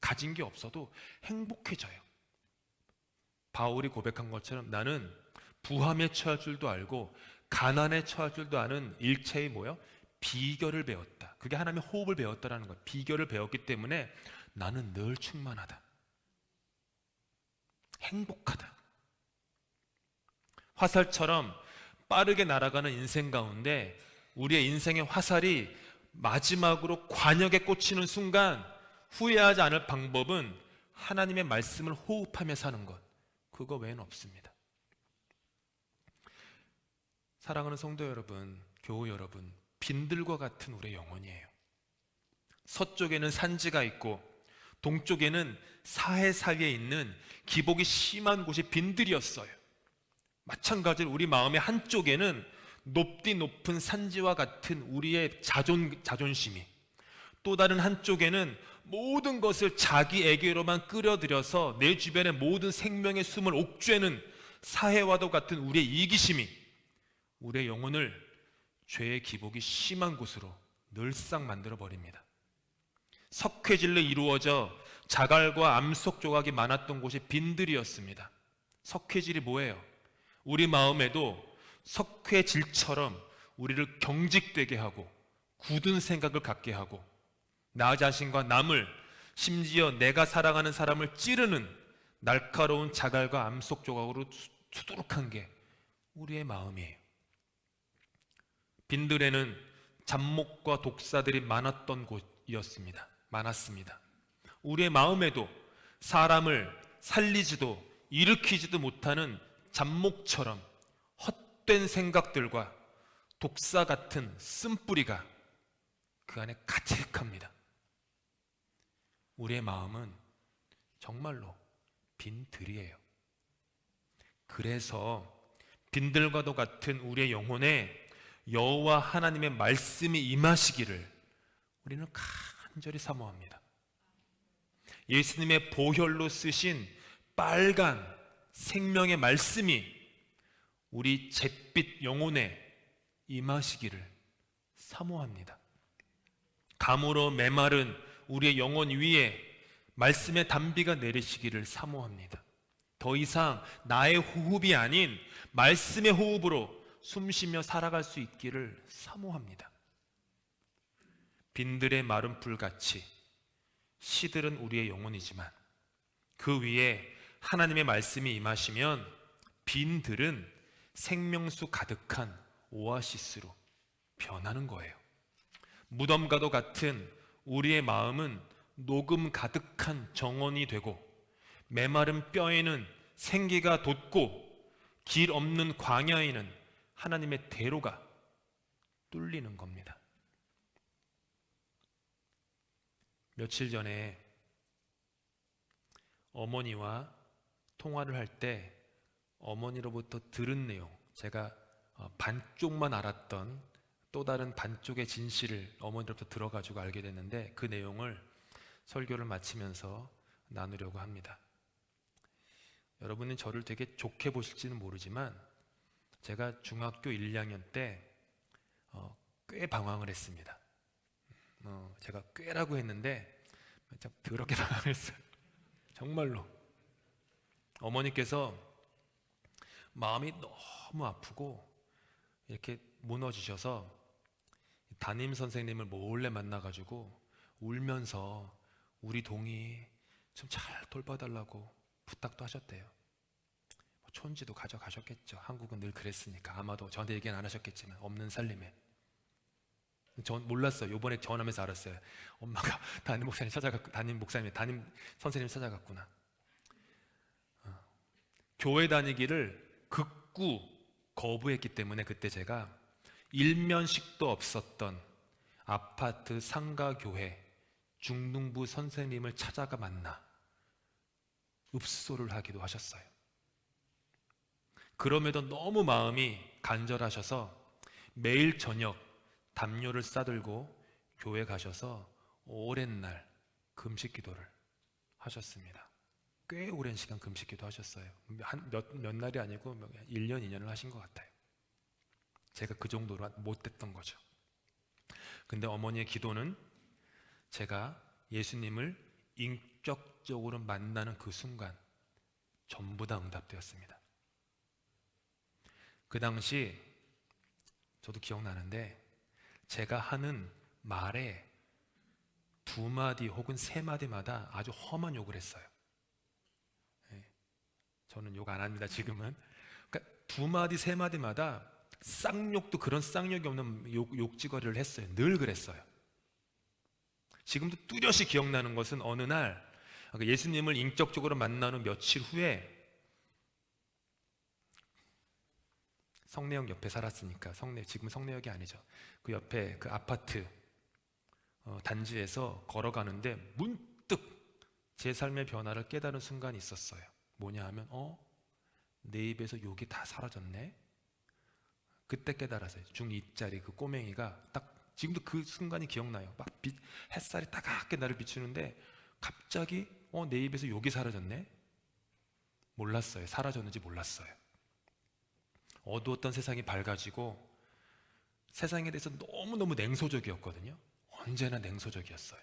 가진 게 없어도 행복해져요. 바울이 고백한 것처럼 나는 부함에 처할 줄도 알고 가난에 처할 줄도 아는 일체의 뭐요? 비결을 배웠다. 그게 하나님의 호흡을 배웠다라는 거예요. 비결을 배웠기 때문에 나는 늘 충만하다. 행복하다. 화살처럼 빠르게 날아가는 인생 가운데 우리의 인생의 화살이 마지막으로 관역에 꽂히는 순간 후회하지 않을 방법은 하나님의 말씀을 호흡하며 사는 것. 그거 외에는 없습니다. 사랑하는 성도 여러분, 교우 여러분, 빈들과 같은 우리의 영혼이에요. 서쪽에는 산지가 있고 동쪽에는 사해사위에 있는 기복이 심한 곳이 빈들이었어요. 마찬가지로 우리 마음의 한쪽에는 높디 높은 산지와 같은 우리의 자존심이, 또 다른 한쪽에는 모든 것을 자기에게로만 끌어들여서 내 주변의 모든 생명의 숨을 옥죄는 사해와도 같은 우리의 이기심이 우리의 영혼을 죄의 기복이 심한 곳으로 늘상 만들어버립니다. 석회질로 이루어져 자갈과 암석 조각이 많았던 곳이 빈들이었습니다. 석회질이 뭐예요? 우리 마음에도 석회질처럼 우리를 경직되게 하고 굳은 생각을 갖게 하고 나 자신과 남을, 심지어 내가 사랑하는 사람을 찌르는 날카로운 자갈과 암석 조각으로 수두룩한 게 우리의 마음이에요. 빈들에는 잡목과 독사들이 많았던 많았습니다. 우리의 마음에도 사람을 살리지도 일으키지도 못하는 잡목처럼 헛된 생각들과 독사 같은 쓴뿌리가 그 안에 가득합니다. 우리의 마음은 정말로 빈들이에요. 그래서 빈들과도 같은 우리의 영혼에 여호와 하나님의 말씀이 임하시기를 우리는 간절히 사모합니다. 예수님의 보혈로 쓰신 빨간 생명의 말씀이 우리 잿빛 영혼에 임하시기를 사모합니다. 감으로 메마른 우리의 영혼 위에 말씀의 단비가 내리시기를 사모합니다. 더 이상 나의 호흡이 아닌 말씀의 호흡으로 숨쉬며 살아갈 수 있기를 사모합니다. 빈들의 마른 풀같이 시들은 우리의 영혼이지만 그 위에 하나님의 말씀이 임하시면 빈들은 생명수 가득한 오아시스로 변하는 거예요. 무덤과도 같은 우리의 마음은 녹음 가득한 정원이 되고 메마른 뼈에는 생기가 돋고 길 없는 광야에는 하나님의 대로가 뚫리는 겁니다. 며칠 전에 어머니와 통화를 할 때 어머니로부터 들은 내용, 제가 반쪽만 알았던 또 다른 반쪽의 진실을 어머니로부터 들어가지고 알게 됐는데 그 내용을 설교를 마치면서 나누려고 합니다. 여러분은 저를 되게 좋게 보실지는 모르지만 제가 중학교 1, 2학년 때 꽤 방황을 했습니다. 제가 꽤라고 했는데 참 더럽게 방황했어요. 정말로. 어머니께서 마음이 너무 아프고 이렇게 무너지셔서 담임 선생님을 몰래 만나가지고 울면서 우리 동이 좀 잘 돌봐달라고 부탁도 하셨대요. 뭐 촌지도 가져가셨겠죠. 한국은 늘 그랬으니까. 아마도 저한테 얘기는 안 하셨겠지만 없는 살림에. 전 몰랐어요. 요번에 전화하면서 알았어요. 엄마가 담임 선생님 찾아갔구나. 교회 다니기를 극구 거부했기 때문에 그때 제가 일면식도 없었던 아파트 상가교회 중등부 선생님을 찾아가 만나 읍소를 하기도 하셨어요. 그럼에도 너무 마음이 간절하셔서 매일 저녁 담요를 싸들고 교회 가셔서 오랜 날 금식 기도를 하셨습니다. 꽤 오랜 시간 금식 기도 하셨어요. 몇 날이 아니고 1년, 2년을 하신 것 같아요. 제가 그 정도로 못됐던 거죠. 근데 어머니의 기도는 제가 예수님을 인격적으로 만나는 그 순간 전부 다 응답되었습니다. 그 당시 저도 기억나는데 제가 하는 말에 2마디 혹은 3마디마다 아주 험한 욕을 했어요. 저는 욕 안 합니다, 지금은. 그러니까 2마디, 3마디마다 쌍욕도 그런 쌍욕이 없는 욕지거리를 했어요. 늘 그랬어요. 지금도 뚜렷이 기억나는 것은 어느 날 예수님을 인격적으로 만난 후 며칠 후에 성내역 옆에 살았으니까 지금 성내역이 아니죠. 그 옆에 그 아파트 단지에서 걸어가는데 문득 제 삶의 변화를 깨달은 순간이 있었어요. 뭐냐 하면 내 입에서 욕이 다 사라졌네. 그때 깨달았어요. 중2짜리 그 꼬맹이가 딱 지금도 그 순간이 기억나요. 막 햇살이 따갑게 나를 비추는데 갑자기 내 입에서 욕이 사라졌네. 몰랐어요. 사라졌는지 몰랐어요. 어두웠던 세상이 밝아지고 세상에 대해서 너무너무 냉소적이었거든요. 언제나 냉소적이었어요.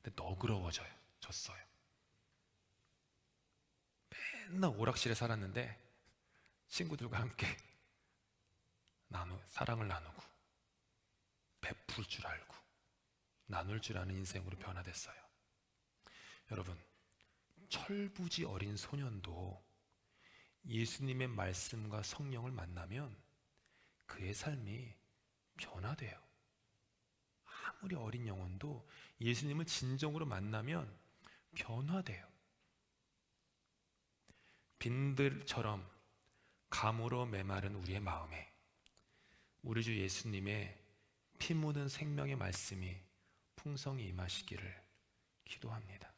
근데 너그러워졌어요. 맨날 오락실에 살았는데 친구들과 함께 사랑을 나누고 베풀 줄 알고 나눌 줄 아는 인생으로 변화됐어요. 여러분, 철부지 어린 소년도 예수님의 말씀과 성령을 만나면 그의 삶이 변화돼요. 아무리 어린 영혼도 예수님을 진정으로 만나면 변화돼요. 빈들처럼 감으로 메마른 우리의 마음에 우리 주 예수님의 피 묻은 생명의 말씀이 풍성히 임하시기를 기도합니다.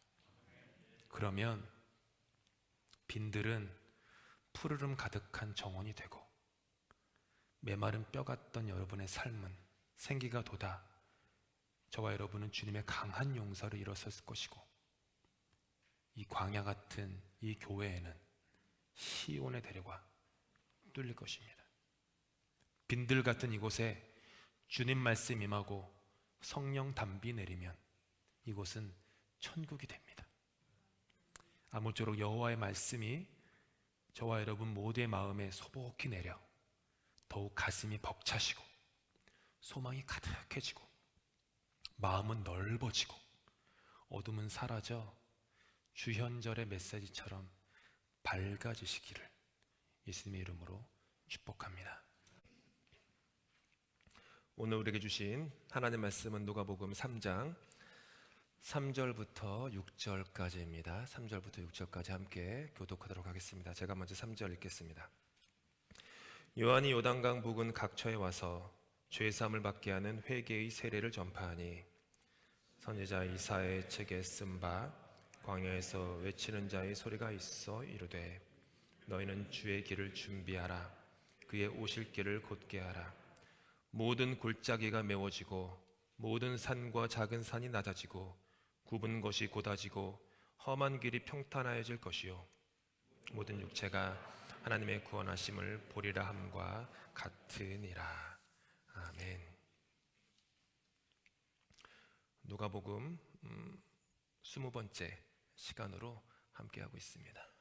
그러면 빈들은 푸르름 가득한 정원이 되고 메마른 뼈 같던 여러분의 삶은 생기가 돋아 저와 여러분은 주님의 강한 용서를 일어섰을 것이고 이 광야 같은 이 교회에는 시온의 대로가 뚫릴 것입니다. 빈들 같은 이곳에 주님 말씀 임하고 성령 담비 내리면 이곳은 천국이 됩니다. 아무쪼록 여호와의 말씀이 저와 여러분 모두의 마음에 소복히 내려 더욱 가슴이 벅차시고 소망이 가득해지고 마음은 넓어지고 어둠은 사라져 주현절의 메시지처럼 밝아지시기를 예수님의 이름으로 축복합니다. 오늘 우리에게 주신 하나님의 말씀은 누가복음 3장 3절부터 6절까지입니다. 3절부터 6절까지 함께 교독하도록 하겠습니다. 제가 먼저 3절 읽겠습니다. 요한이 요단강 부근 각처에 와서 죄사함을 받게 하는 회개의 세례를 전파하니 선지자 이사야의 책에 쓴 바 광야에서 외치는 자의 소리가 있어 이르되 너희는 주의 길을 준비하라. 그의 오실 길을 곧게 하라. 모든 골짜기가 메워지고 모든 산과 작은 산이 낮아지고 굽은 것이 곧아지고 험한 길이 평탄하여질 것이요 모든 육체가 하나님의 구원하심을 보리라 함과 같으니라. 아멘. 누가복음 20번째 시간으로 함께하고 있습니다.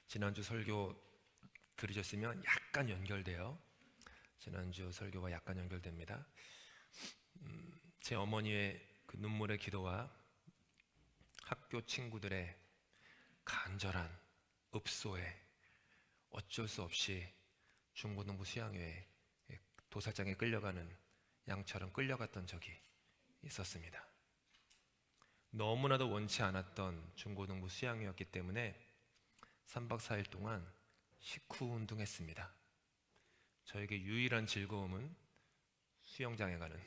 지난주 설교 들으셨으면 약간 연결돼요. 지난주 설교와 약간 연결됩니다. 제 어머니의 그 눈물의 기도와 학교 친구들의 간절한 읍소에 어쩔 수 없이 중고등부 수양회에 도살장에 끌려가는 양처럼 끌려갔던 적이 있었습니다. 너무나도 원치 않았던 중고등부 수양회였기 때문에 3박 4일 동안 식후 운동했습니다. 저에게 유일한 즐거움은 수영장에 가는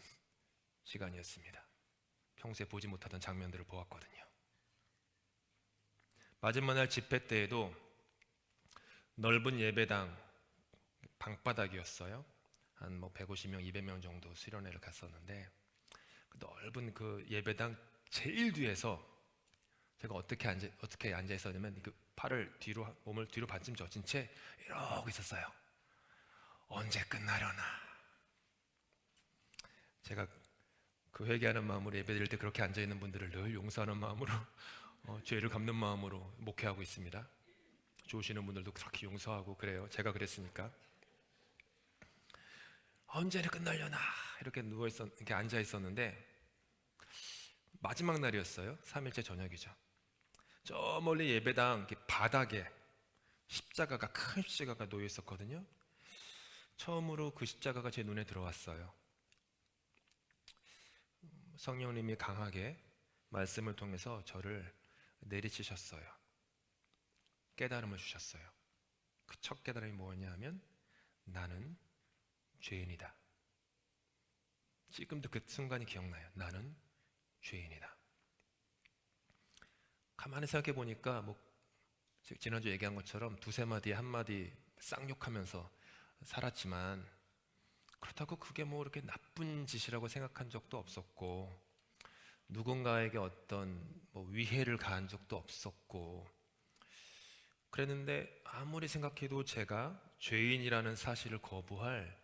시간이었습니다. 평소에 보지 못하던 장면들을 보았거든요. 마지막 날 집회 때에도 넓은 예배당 방바닥이었어요. 한 150명, 200명 정도 수련회를 갔었는데 그 넓은 그 예배당 제일 뒤에서 제가 어떻게 앉아 있었냐면 그 팔을 뒤로, 몸을 뒤로 받침 젖힌 채 이러고 있었어요. 언제 끝나려나. 제가 그 회개하는 마음으로 예배드릴 때 그렇게 앉아 있는 분들을 늘 용서하는 마음으로 죄를 갚는 마음으로 목회하고 있습니다. 좋으시는 분들도 그렇게 용서하고 그래요. 제가 그랬으니까. 언제는 끝나려나 이렇게 이렇게 앉아 있었는데 마지막 날이었어요. 3일째 저녁이죠. 저 멀리 예배당 바닥에 십자가가, 큰 십자가가 놓여 있었거든요. 처음으로 그 십자가가 제 눈에 들어왔어요. 성령님이 강하게 말씀을 통해서 저를 내리치셨어요. 깨달음을 주셨어요. 그 첫 깨달음이 뭐였냐면 나는 죄인이다. 지금도 그 순간이 기억나요. 나는 죄인이다. 가만히 생각해 보니까 지난주 얘기한 것처럼 두세 마디에 한 마디 쌍욕하면서 살았지만 그렇다고 그게 이렇게 나쁜 짓이라고 생각한 적도 없었고 누군가에게 어떤 위해를 가한 적도 없었고 그랬는데 아무리 생각해도 제가 죄인이라는 사실을 거부할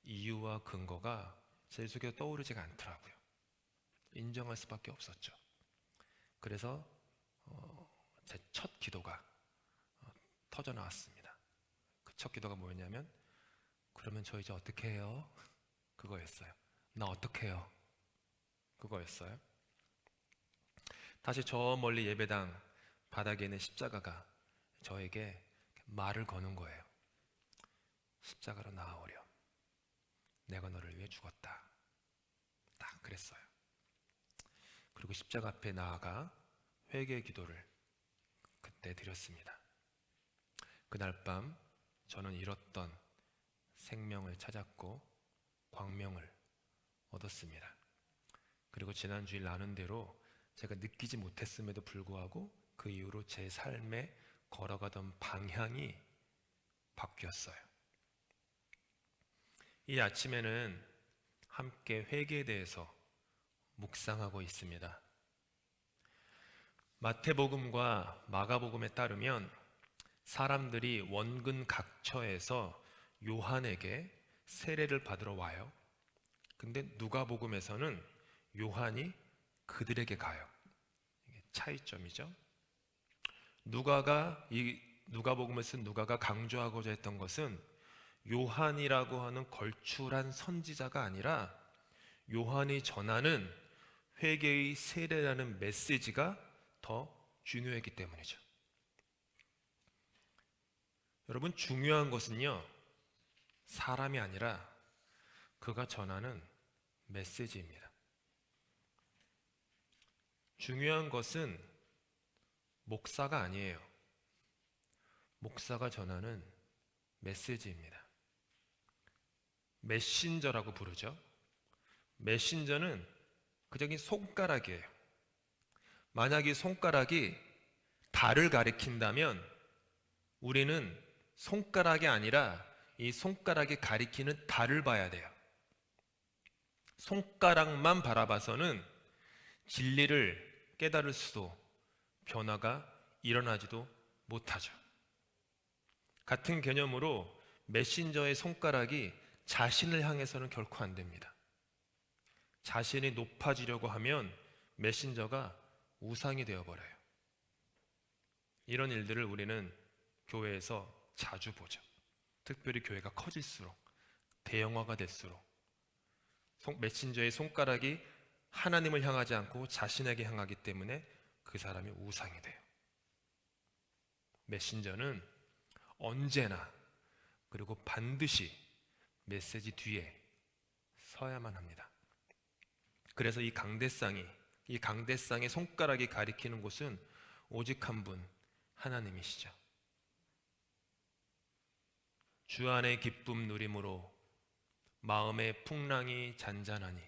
이유와 근거가 제 속에 떠오르지가 않더라고요. 인정할 수밖에 없었죠. 그래서 제 첫 기도가 터져 나왔습니다. 그 첫 기도가 뭐였냐면 그러면 저 이제 어떻게 해요? 그거였어요. 나 어떻게 해요? 그거였어요. 다시 저 멀리 예배당 바닥에 있는 십자가가 저에게 말을 거는 거예요. 십자가로 나아오려. 내가 너를 위해 죽었다. 딱 그랬어요. 그리고 십자가 앞에 나아가 회개의 기도를 그때 드렸습니다. 그날 밤 저는 잃었던 생명을 찾았고 광명을 얻었습니다. 그리고 지난 주일 나눈 대로 제가 느끼지 못했음에도 불구하고 그 이후로 제 삶에 걸어가던 방향이 바뀌었어요. 이 아침에는 함께 회개에 대해서 묵상하고 있습니다. 마태복음과 마가복음에 따르면 사람들이 원근 각처에서 요한에게 세례를 받으러 와요. 근데 누가복음에서는 요한이 그들에게 가요. 이게 차이점이죠. 누가복음에서 누가가 강조하고자 했던 것은 요한이라고 하는 걸출한 선지자가 아니라 요한이 전하는 회개의 세례라는 메시지가 더 중요했기 때문이죠. 여러분, 중요한 것은요, 사람이 아니라 그가 전하는 메시지입니다. 중요한 것은 목사가 아니에요. 목사가 전하는 메시지입니다. 메신저라고 부르죠. 메신저는 그저 손가락이에요. 만약 이 손가락이 달을 가리킨다면 우리는 손가락이 아니라 이 손가락이 가리키는 달을 봐야 돼요. 손가락만 바라봐서는 진리를 깨달을 수도 변화가 일어나지도 못하죠. 같은 개념으로 메신저의 손가락이 자신을 향해서는 결코 안 됩니다. 자신이 높아지려고 하면 메신저가 우상이 되어버려요. 이런 일들을 우리는 교회에서 자주 보죠. 특별히 교회가 커질수록 대형화가 될수록 메신저의 손가락이 하나님을 향하지 않고 자신에게 향하기 때문에 그 사람이 우상이 돼요. 메신저는 언제나 그리고 반드시 메시지 뒤에 서야만 합니다. 그래서 이 강대상의 손가락이 가리키는 곳은 오직 한 분, 하나님이시죠. 주 안의 기쁨 누림으로 마음의 풍랑이 잔잔하니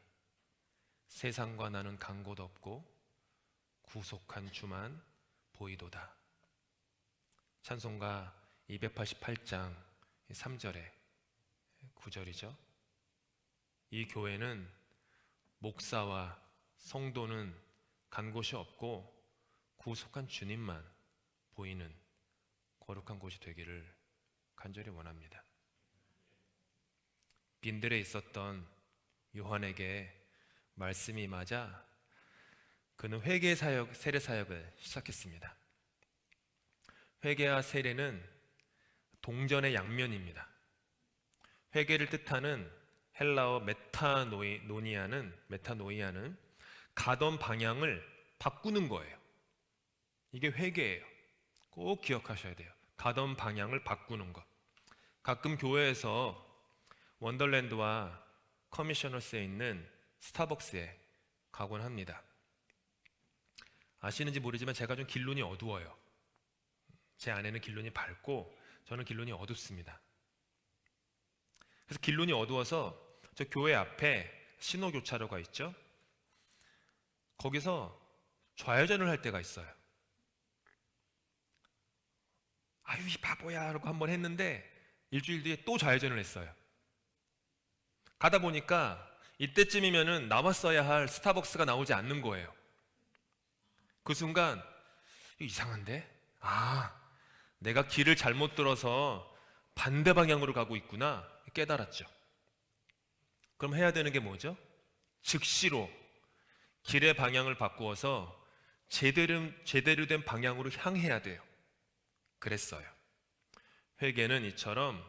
세상과 나는 간 곳 없고 구속한 주만 보이도다. 찬송가 288장 3절에 9절이죠. 이 교회는 목사와 성도는 간 곳이 없고 구속한 주님만 보이는 거룩한 곳이 되기를 간절히 원합니다. 빈들에 있었던 요한에게 말씀이 임하자 그는 회개 사역, 세례 사역을 시작했습니다. 회개와 세례는 동전의 양면입니다. 회개를 뜻하는 헬라어 메타노이아는 가던 방향을 바꾸는 거예요. 이게 회개예요. 꼭 기억하셔야 돼요. 가던 방향을 바꾸는 것. 가끔 교회에서 원더랜드와 커미셔너스에 있는 스타벅스에 가곤 합니다. 아시는지 모르지만 제가 좀 길눈이 어두워요. 제 아내는 길눈이 밝고 저는 길눈이 어둡습니다. 그래서 길눈이 어두워서 저 교회 앞에 신호교차로가 있죠. 거기서 좌회전을 할 때가 있어요. 아유 이 바보야 라고 한번 했는데 일주일 뒤에 또 좌회전을 했어요. 가다 보니까 이때쯤이면은 나왔어야 할 스타벅스가 나오지 않는 거예요. 그 순간 이상한데? 내가 길을 잘못 들어서 반대 방향으로 가고 있구나 깨달았죠. 그럼 해야 되는 게 뭐죠? 즉시로 길의 방향을 바꾸어서 제대로 된 방향으로 향해야 돼요. 그랬어요. 회개는 이처럼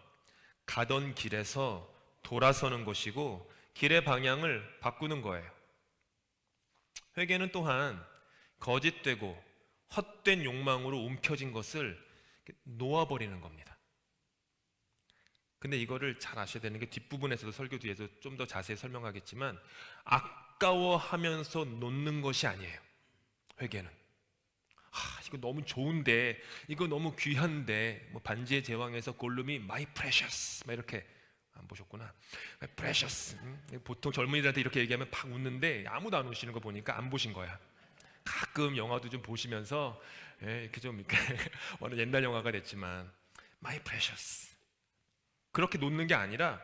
가던 길에서 돌아서는 것이고 길의 방향을 바꾸는 거예요. 회개는 또한 거짓되고 헛된 욕망으로 움켜진 것을 놓아버리는 겁니다. 근데 이거를 잘 아셔야 되는 게 뒷부분에서도 설교 뒤에서 좀 더 자세히 설명하겠지만 아까워하면서 놓는 것이 아니에요. 회개는 이거 너무 좋은데, 이거 너무 귀한데, 뭐 반지의 제왕에서 골룸이 my precious 막 이렇게 안 보셨구나. precious. 보통 젊은이들한테 이렇게 얘기하면 팍 웃는데 아무도 안 웃으시는 거 보니까 안 보신 거야. 가끔 영화도 좀 보시면서 이렇게 좀 어느 옛날 영화가 됐지만 my precious. 그렇게 놓는 게 아니라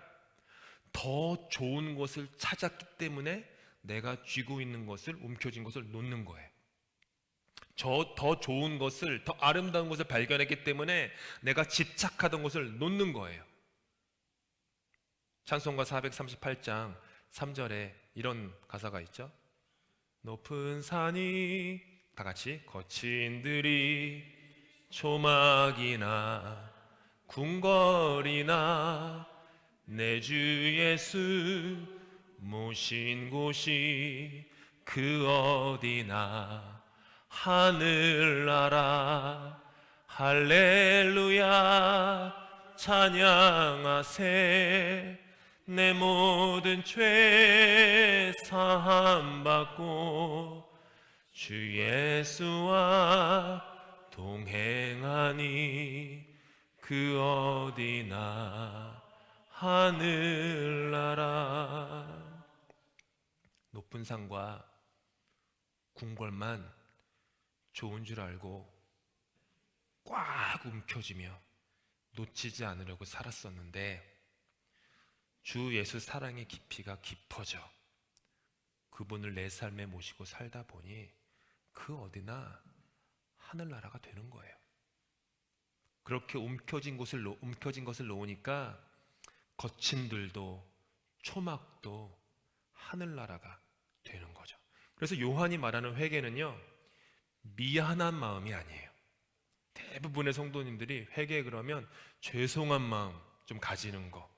더 좋은 것을 찾았기 때문에 내가 쥐고 있는 것을, 움켜쥔 것을 놓는 거예요. 더 좋은 것을, 더 아름다운 것을 발견했기 때문에 내가 집착하던 것을 놓는 거예요. 찬송가 438장 3절에 이런 가사가 있죠. 높은 산이 다 같이 거친 들이 초막이나 궁궐이나 내 주 예수 모신 곳이 그 어디나 하늘나라 할렐루야 찬양하세 내 모든 죄 사함 받고 주 예수와 동행하니 그 어디나 하늘나라. 높은 산과 궁궐만 좋은 줄 알고 꽉 움켜쥐며 놓치지 않으려고 살았었는데 주 예수 사랑의 깊이가 깊어져 그분을 내 삶에 모시고 살다 보니 그 어디나 하늘나라가 되는 거예요. 그렇게 움켜진 것을 놓으니까 거친 들도 초막도 하늘나라가 되는 거죠. 그래서 요한이 말하는 회개는요, 미안한 마음이 아니에요. 대부분의 성도님들이 회개 그러면 죄송한 마음 좀 가지는 거,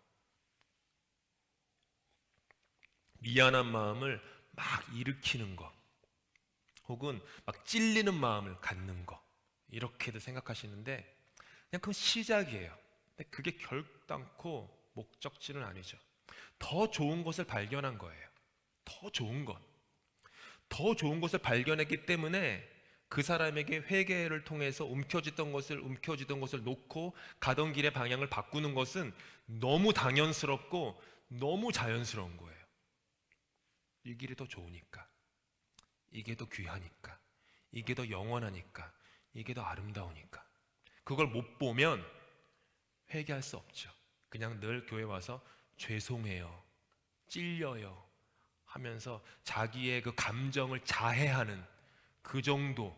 미안한 마음을 막 일으키는 것, 혹은 막 찔리는 마음을 갖는 것, 이렇게도 생각하시는데 그냥 그건 시작이에요. 근데 그게 결단코 목적지는 아니죠. 더 좋은 것을 발견한 거예요. 더 좋은 것. 더 좋은 것을 발견했기 때문에 그 사람에게 회개를 통해서 움켜쥐던 것을 놓고 가던 길의 방향을 바꾸는 것은 너무 당연스럽고 너무 자연스러운 거예요. 이 길이 더 좋으니까, 이게 더 귀하니까, 이게 더 영원하니까, 이게 더 아름다우니까. 그걸 못 보면 회개할 수 없죠. 그냥 늘 교회 와서 죄송해요, 찔려요 하면서 자기의 그 감정을 자해하는 그 정도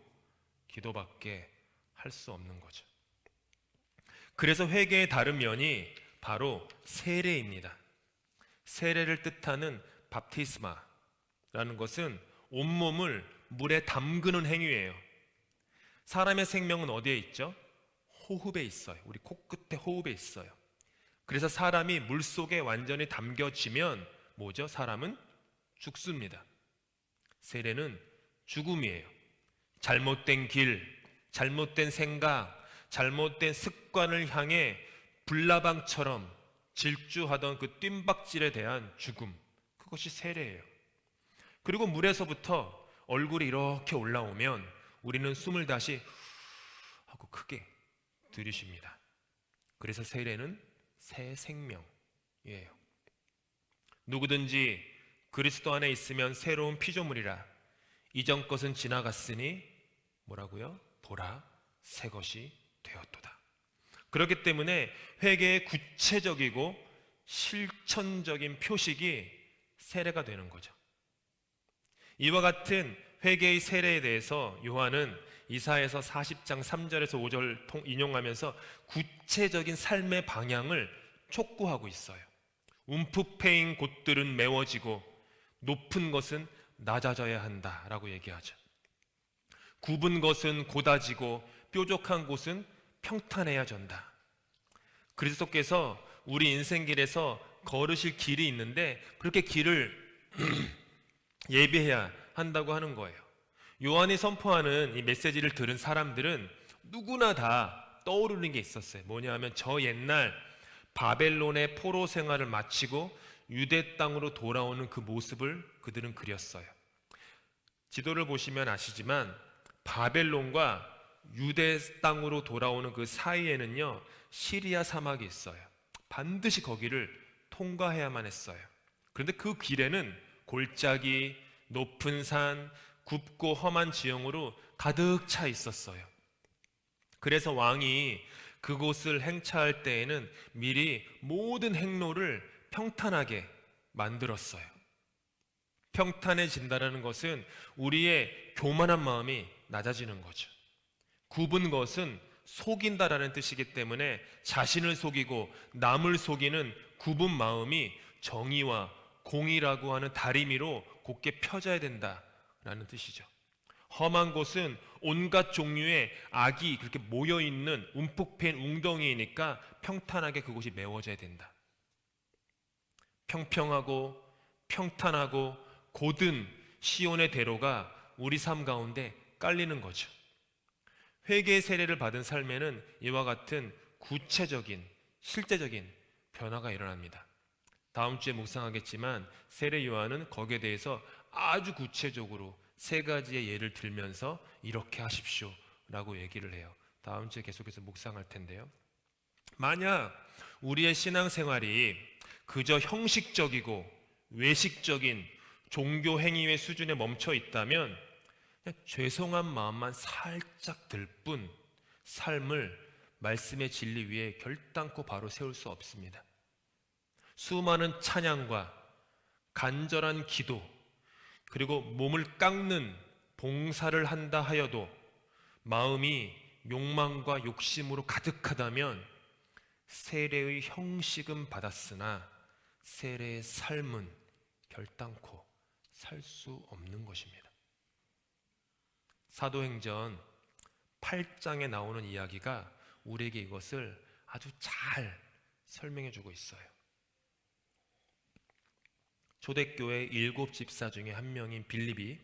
기도밖에 할 수 없는 거죠. 그래서 회개의 다른 면이 바로 세례입니다. 세례를 뜻하는 밥티스마라는 것은 온몸을 물에 담그는 행위예요. 사람의 생명은 어디에 있죠? 호흡에 있어요. 우리 코끝에 호흡에 있어요. 그래서 사람이 물 속에 완전히 담겨지면 뭐죠? 사람은 죽습니다. 세례는 죽음이에요. 잘못된 길, 잘못된 생각, 잘못된 습관을 향해 불나방처럼 질주하던 그 뜀박질에 대한 죽음, 그것이 세례예요. 그리고 물에서부터 얼굴이 이렇게 올라오면 우리는 숨을 다시 하고 크게 들이쉽니다. 그래서 세례는 새 생명이에요. 누구든지 그리스도 안에 있으면 새로운 피조물이라 이전 것은 지나갔으니 뭐라고요? 보라 새 것이 되었도다. 그렇기 때문에 회개의 구체적이고 실천적인 표식이 세례가 되는 거죠. 이와 같은 회개의 세례에 대해서 요한은 이사야서 40장 3절에서 5절 인용하면서 구체적인 삶의 방향을 촉구하고 있어요. 움푹 패인 곳들은 메워지고 높은 것은 낮아져야 한다라고 얘기하죠. 굽은 것은 곧아지고 뾰족한 곳은 평탄해야 전다. 그리스도께서 우리 인생길에서 걸으실 길이 있는데 그렇게 길을 예비해야 한다고 하는 거예요. 요한이 선포하는 이 메시지를 들은 사람들은 누구나 다 떠오르는 게 있었어요. 뭐냐 하면 저 옛날 바벨론의 포로 생활을 마치고 유대 땅으로 돌아오는 그 모습을 그들은 그렸어요. 지도를 보시면 아시지만 바벨론과 유대 땅으로 돌아오는 그 사이에는요 시리아 사막이 있어요. 반드시 거기를 통과해야만 했어요. 그런데 그 길에는 골짜기, 높은 산, 굽고 험한 지형으로 가득 차 있었어요. 그래서 왕이 그곳을 행차할 때에는 미리 모든 행로를 평탄하게 만들었어요. 평탄해진다는 것은 우리의 교만한 마음이 낮아지는 거죠. 굽은 것은 속인다라는 뜻이기 때문에 자신을 속이고 남을 속이는 굽은 마음이 정의와 공의라고 하는 다리미로 곧게 펴져야 된다라는 뜻이죠. 험한 곳은 온갖 종류의 악이 그렇게 모여있는 움푹 패인 웅덩이이니까 평탄하게 그곳이 메워져야 된다. 평평하고 평탄하고 곧은 시온의 대로가 우리 삶 가운데 깔리는 거죠. 회개의 세례를 받은 삶에는 이와 같은 구체적인 실제적인 변화가 일어납니다. 다음 주에 묵상하겠지만 세례 요한은 거기에 대해서 아주 구체적으로 세 가지의 예를 들면서 이렇게 하십시오 라고 얘기를 해요. 다음 주에 계속해서 묵상할 텐데요. 만약 우리의 신앙생활이 그저 형식적이고 외식적인 종교 행위의 수준에 멈춰 있다면 그냥 죄송한 마음만 살짝 들 뿐 삶을 말씀의 진리 위에 결단코 바로 세울 수 없습니다. 수많은 찬양과 간절한 기도 그리고 몸을 깎는 봉사를 한다 하여도 마음이 욕망과 욕심으로 가득하다면 세례의 형식은 받았으나 세례의 삶은 결단코 살 수 없는 것입니다. 사도행전 8장에 나오는 이야기가 우리에게 이것을 아주 잘 설명해 주고 있어요. 초대교회 7 집사 중에 한 명인 빌립이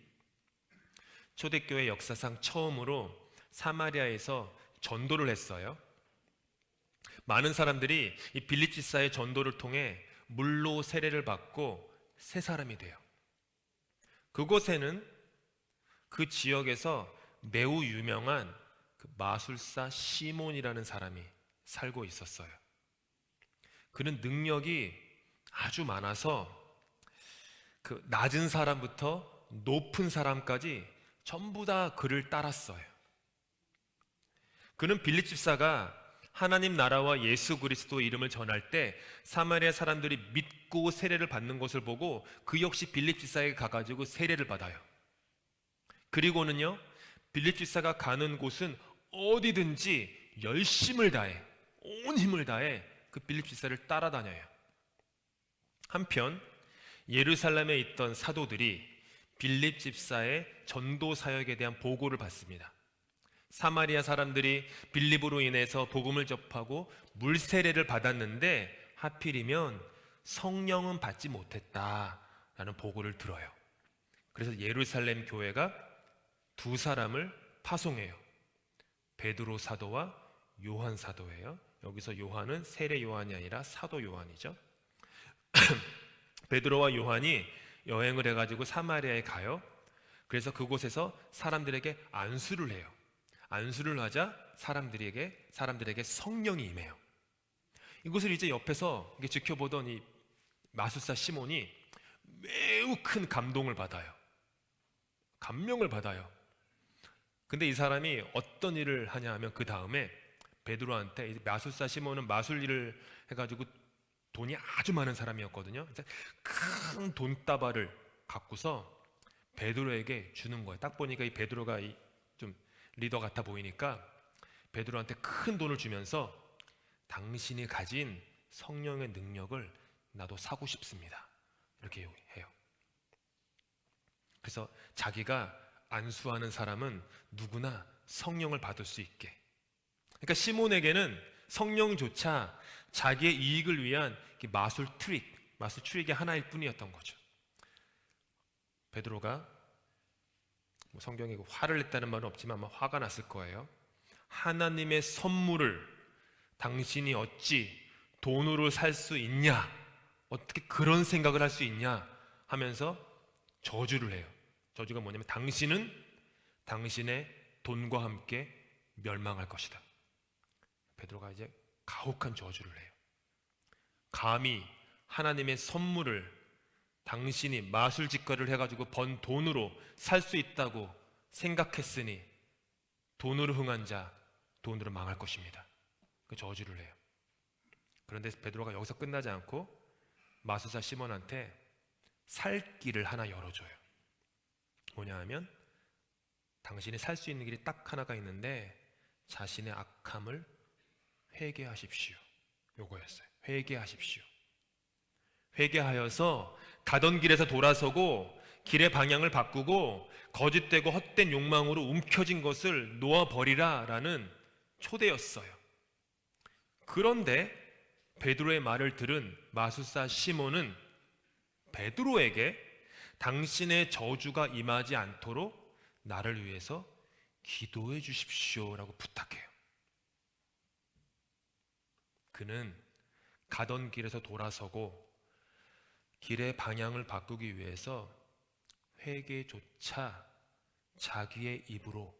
초대교회 역사상 처음으로 사마리아에서 전도를 했어요. 많은 사람들이 이 빌립 집사의 전도를 통해 물로 세례를 받고 새 사람이 돼요. 그곳에는 그 지역에서 매우 유명한 그 마술사 시몬이라는 사람이 살고 있었어요. 그는 능력이 아주 많아서 그 낮은 사람부터 높은 사람까지 전부 다 그를 따랐어요. 그는 빌립 집사가 하나님 나라와 예수 그리스도 이름을 전할 때 사마리아 사람들이 믿고 세례를 받는 것을 보고 그 역시 빌립 집사에게 가가지고 세례를 받아요. 그리고는요, 빌립 집사가 가는 곳은 어디든지 열심을 다해, 온 힘을 다해 그 빌립 집사를 따라다녀요. 한편 예루살렘에 있던 사도들이 빌립 집사의 전도 사역에 대한 보고를 받습니다. 사마리아 사람들이 빌립으로 인해서 복음을 접하고 물세례를 받았는데 하필이면 성령은 받지 못했다라는 보고를 들어요. 그래서 예루살렘 교회가 두 사람을 파송해요. 베드로 사도와 요한 사도예요. 여기서 요한은 세례 요한이 아니라 사도 요한이죠. 베드로와 요한이 여행을 해가지고 사마리아에 가요. 그래서 그곳에서 사람들에게 안수를 해요. 안수를 하자 사람들에게 성령이 임해요. 이것을 이제 옆에서 지켜보던 이 마술사 시몬이 매우 큰 감동을 받아요. 감명을 받아요. 근데 이 사람이 어떤 일을 하냐 하면 그 다음에 베드로한테, 마술사 시몬은 마술 일을 해가지고 돈이 아주 많은 사람이었거든요. 큰 돈다발을 갖고서 베드로에게 주는 거예요. 딱 보니까 이 베드로가 좀 리더 같아 보이니까 베드로한테 큰 돈을 주면서 당신이 가진 성령의 능력을 나도 사고 싶습니다. 이렇게 해요. 그래서 자기가 안수하는 사람은 누구나 성령을 받을 수 있게. 그러니까 시몬에게는 성령조차 자기의 이익을 위한 마술 트릭의 하나일 뿐이었던 거죠. 베드로가 성경에 화를 냈다는 말은 없지만 아마 화가 났을 거예요. 하나님의 선물을 당신이 어찌 돈으로 살 수 있냐? 어떻게 그런 생각을 할 수 있냐? 하면서 저주를 해요. 저주가 뭐냐면 당신은 당신의 돈과 함께 멸망할 것이다. 베드로가 이제 가혹한 저주를 해요. 감히 하나님의 선물을 당신이 마술짓거리를 해가지고 번 돈으로 살 수 있다고 생각했으니 돈으로 흥한 자 돈으로 망할 것입니다. 그 저주를 해요. 그런데 베드로가 여기서 끝나지 않고 마술사 시몬한테 살 길을 하나 열어줘요. 뭐냐 하면 당신이 살 수 있는 길이 딱 하나가 있는데 자신의 악함을 회개하십시오. 요거였어요. 회개하십시오. 회개하여서 가던 길에서 돌아서고 길의 방향을 바꾸고 거짓되고 헛된 욕망으로 움켜진 것을 놓아버리라 라는 초대였어요. 그런데 베드로의 말을 들은 마술사 시몬은 베드로에게 당신의 저주가 임하지 않도록 나를 위해서 기도해 주십시오 라고 부탁해요. 그는 가던 길에서 돌아서고 길의 방향을 바꾸기 위해서 회개조차 자기의 입으로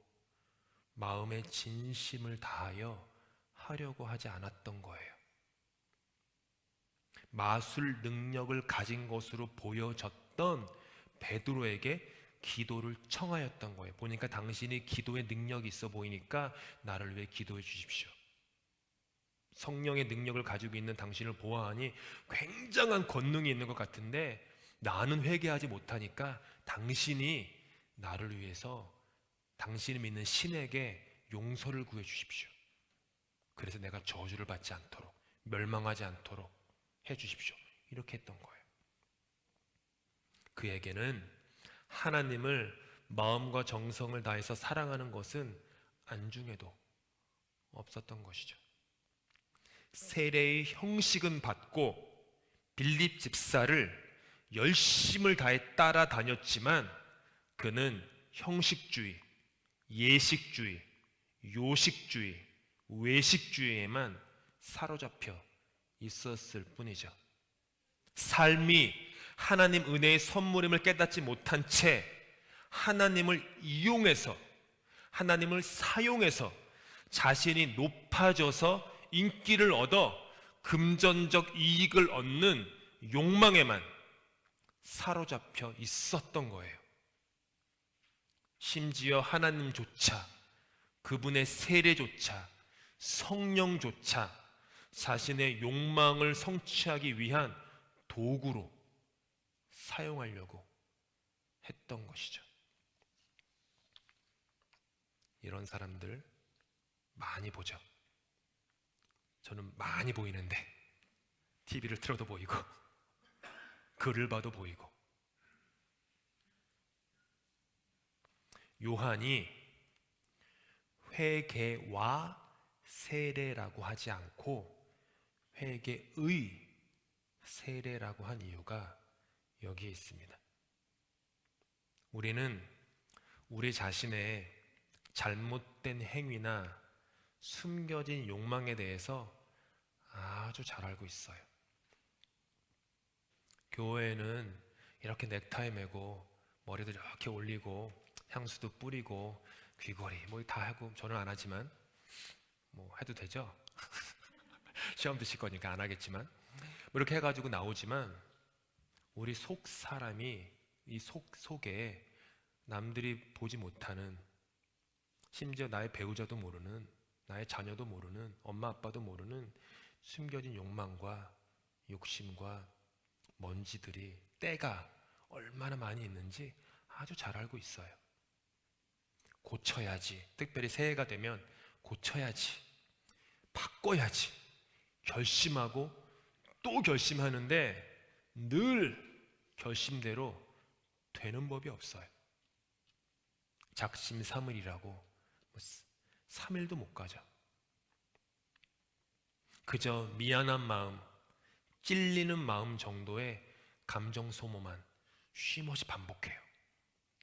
마음의 진심을 다하여 하려고 하지 않았던 거예요. 마술 능력을 가진 것으로 보여졌던 베드로에게 기도를 청하였던 거예요. 보니까 당신이 기도의 능력이 있어 보이니까 나를 위해 기도해 주십시오. 성령의 능력을 가지고 있는 당신을 보아하니 굉장한 권능이 있는 것 같은데 나는 회개하지 못하니까 당신이 나를 위해서 당신이 믿는 신에게 용서를 구해 주십시오. 그래서 내가 저주를 받지 않도록, 멸망하지 않도록 해 주십시오. 이렇게 했던 거예요. 그에게는 하나님을 마음과 정성을 다해서 사랑하는 것은 안중에도 없었던 것이죠. 세례의 형식은 받고 빌립 집사를 열심을 다해 따라다녔지만 그는 형식주의, 예식주의, 요식주의, 외식주의에만 사로잡혀 있었을 뿐이죠. 삶이 하나님 은혜의 선물임을 깨닫지 못한 채 하나님을 이용해서, 하나님을 사용해서 자신이 높아져서 인기를 얻어 금전적 이익을 얻는 욕망에만 사로잡혀 있었던 거예요. 심지어 하나님조차, 그분의 세례조차, 성령조차 자신의 욕망을 성취하기 위한 도구로 사용하려고 했던 것이죠. 이런 사람들 많이 보죠. 저는 많이 보이는데 TV를 틀어도 보이고 글을 봐도 보이고. 요한이 회개와 세례라고 하지 않고 회개의 세례라고 한 이유가 여기에 있습니다. 우리는 우리 자신의 잘못된 행위나 숨겨진 욕망에 대해서 아주 잘 알고 있어요. 교회에는 이렇게 넥타이 매고 머리도 이렇게 올리고 향수도 뿌리고 귀걸이 뭐 다 하고, 저는 안 하지만 뭐 해도 되죠? 시험 드실 거니까 안 하겠지만 뭐 이렇게 해가지고 나오지만 우리 속 사람이, 이 속에 남들이 보지 못하는, 심지어 나의 배우자도 모르는, 나의 자녀도 모르는, 엄마 아빠도 모르는 숨겨진 욕망과 욕심과 먼지들이, 때가 얼마나 많이 있는지 아주 잘 알고 있어요. 고쳐야지, 특별히 새해가 되면 고쳐야지, 바꿔야지 결심하고 또 결심하는데 늘 결심대로 되는 법이 없어요. 작심삼일이라고 3일도 못 가죠. 그저 미안한 마음, 찔리는 마음 정도의 감정 소모만 쉼없이 반복해요.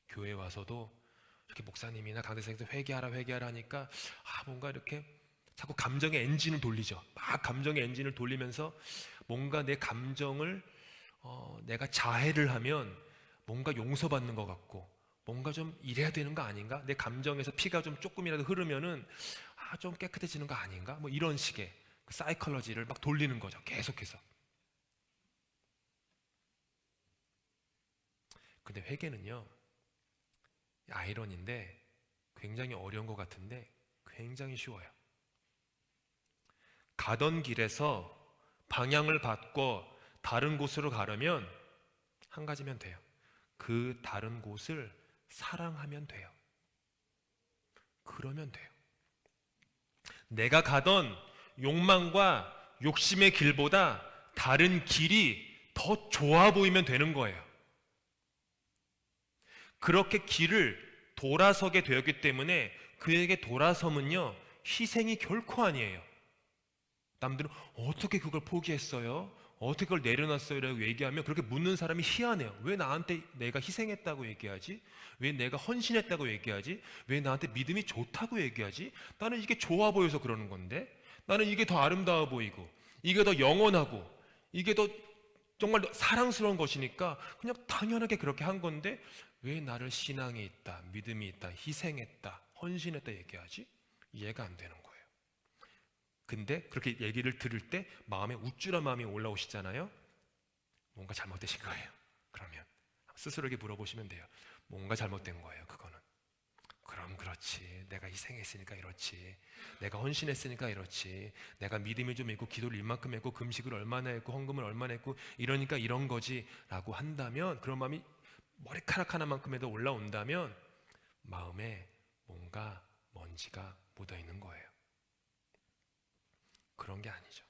교회 와서도 이렇게 목사님이나 강대생에서 회개하라 하니까 뭔가 이렇게 자꾸 감정의 엔진을 돌리죠. 막 감정의 엔진을 돌리면서 뭔가 내 감정을 내가 자해를 하면 뭔가 용서받는 것 같고, 뭔가 좀 이래야 되는 거 아닌가? 내 감정에서 피가 좀 조금이라도 흐르면은 좀 깨끗해지는 거 아닌가? 뭐 이런 식의 사이컬러지를 막 돌리는 거죠. 계속해서. 근데 회개는요, 아이러니인데 굉장히 어려운 것 같은데 굉장히 쉬워요. 가던 길에서 방향을 바꿔 다른 곳으로 가려면 한 가지면 돼요. 그 다른 곳을 사랑하면 돼요. 그러면 돼요. 내가 가던 욕망과 욕심의 길보다 다른 길이 더 좋아 보이면 되는 거예요. 그렇게 길을 돌아서게 되었기 때문에 그에게 돌아섬은요, 희생이 결코 아니에요. 남들은 어떻게 그걸 포기했어요? 어떻게 그걸 내려놨어요? 라고 얘기하면 그렇게 묻는 사람이 희한해요. 왜 나한테 내가 희생했다고 얘기하지? 왜 내가 헌신했다고 얘기하지? 왜 나한테 믿음이 좋다고 얘기하지? 나는 이게 좋아 보여서 그러는 건데, 나는 이게 더 아름다워 보이고, 이게 더 영원하고, 이게 더 정말 사랑스러운 것이니까 그냥 당연하게 그렇게 한 건데 왜 나를 신앙이 있다, 믿음이 있다, 희생했다, 헌신했다 얘기하지? 이해가 안 되는 거예요. 근데 그렇게 얘기를 들을 때 마음에 우쭐한 마음이 올라오시잖아요. 뭔가 잘못되신 거예요. 그러면 스스로에게 물어보시면 돼요. 뭔가 잘못된 거예요. 그거는. 그럼 그렇지, 내가 희생했으니까 이렇지, 내가 헌신했으니까 이렇지, 내가 믿음이 좀 있고 기도를 이만큼 했고 금식을 얼마나 했고 헌금을 얼마나 했고 이러니까 이런 거지 라고 한다면, 그런 마음이 머리카락 하나만큼에도 올라온다면 마음에 뭔가 먼지가 묻어있는 거예요. 그런 게 아니죠.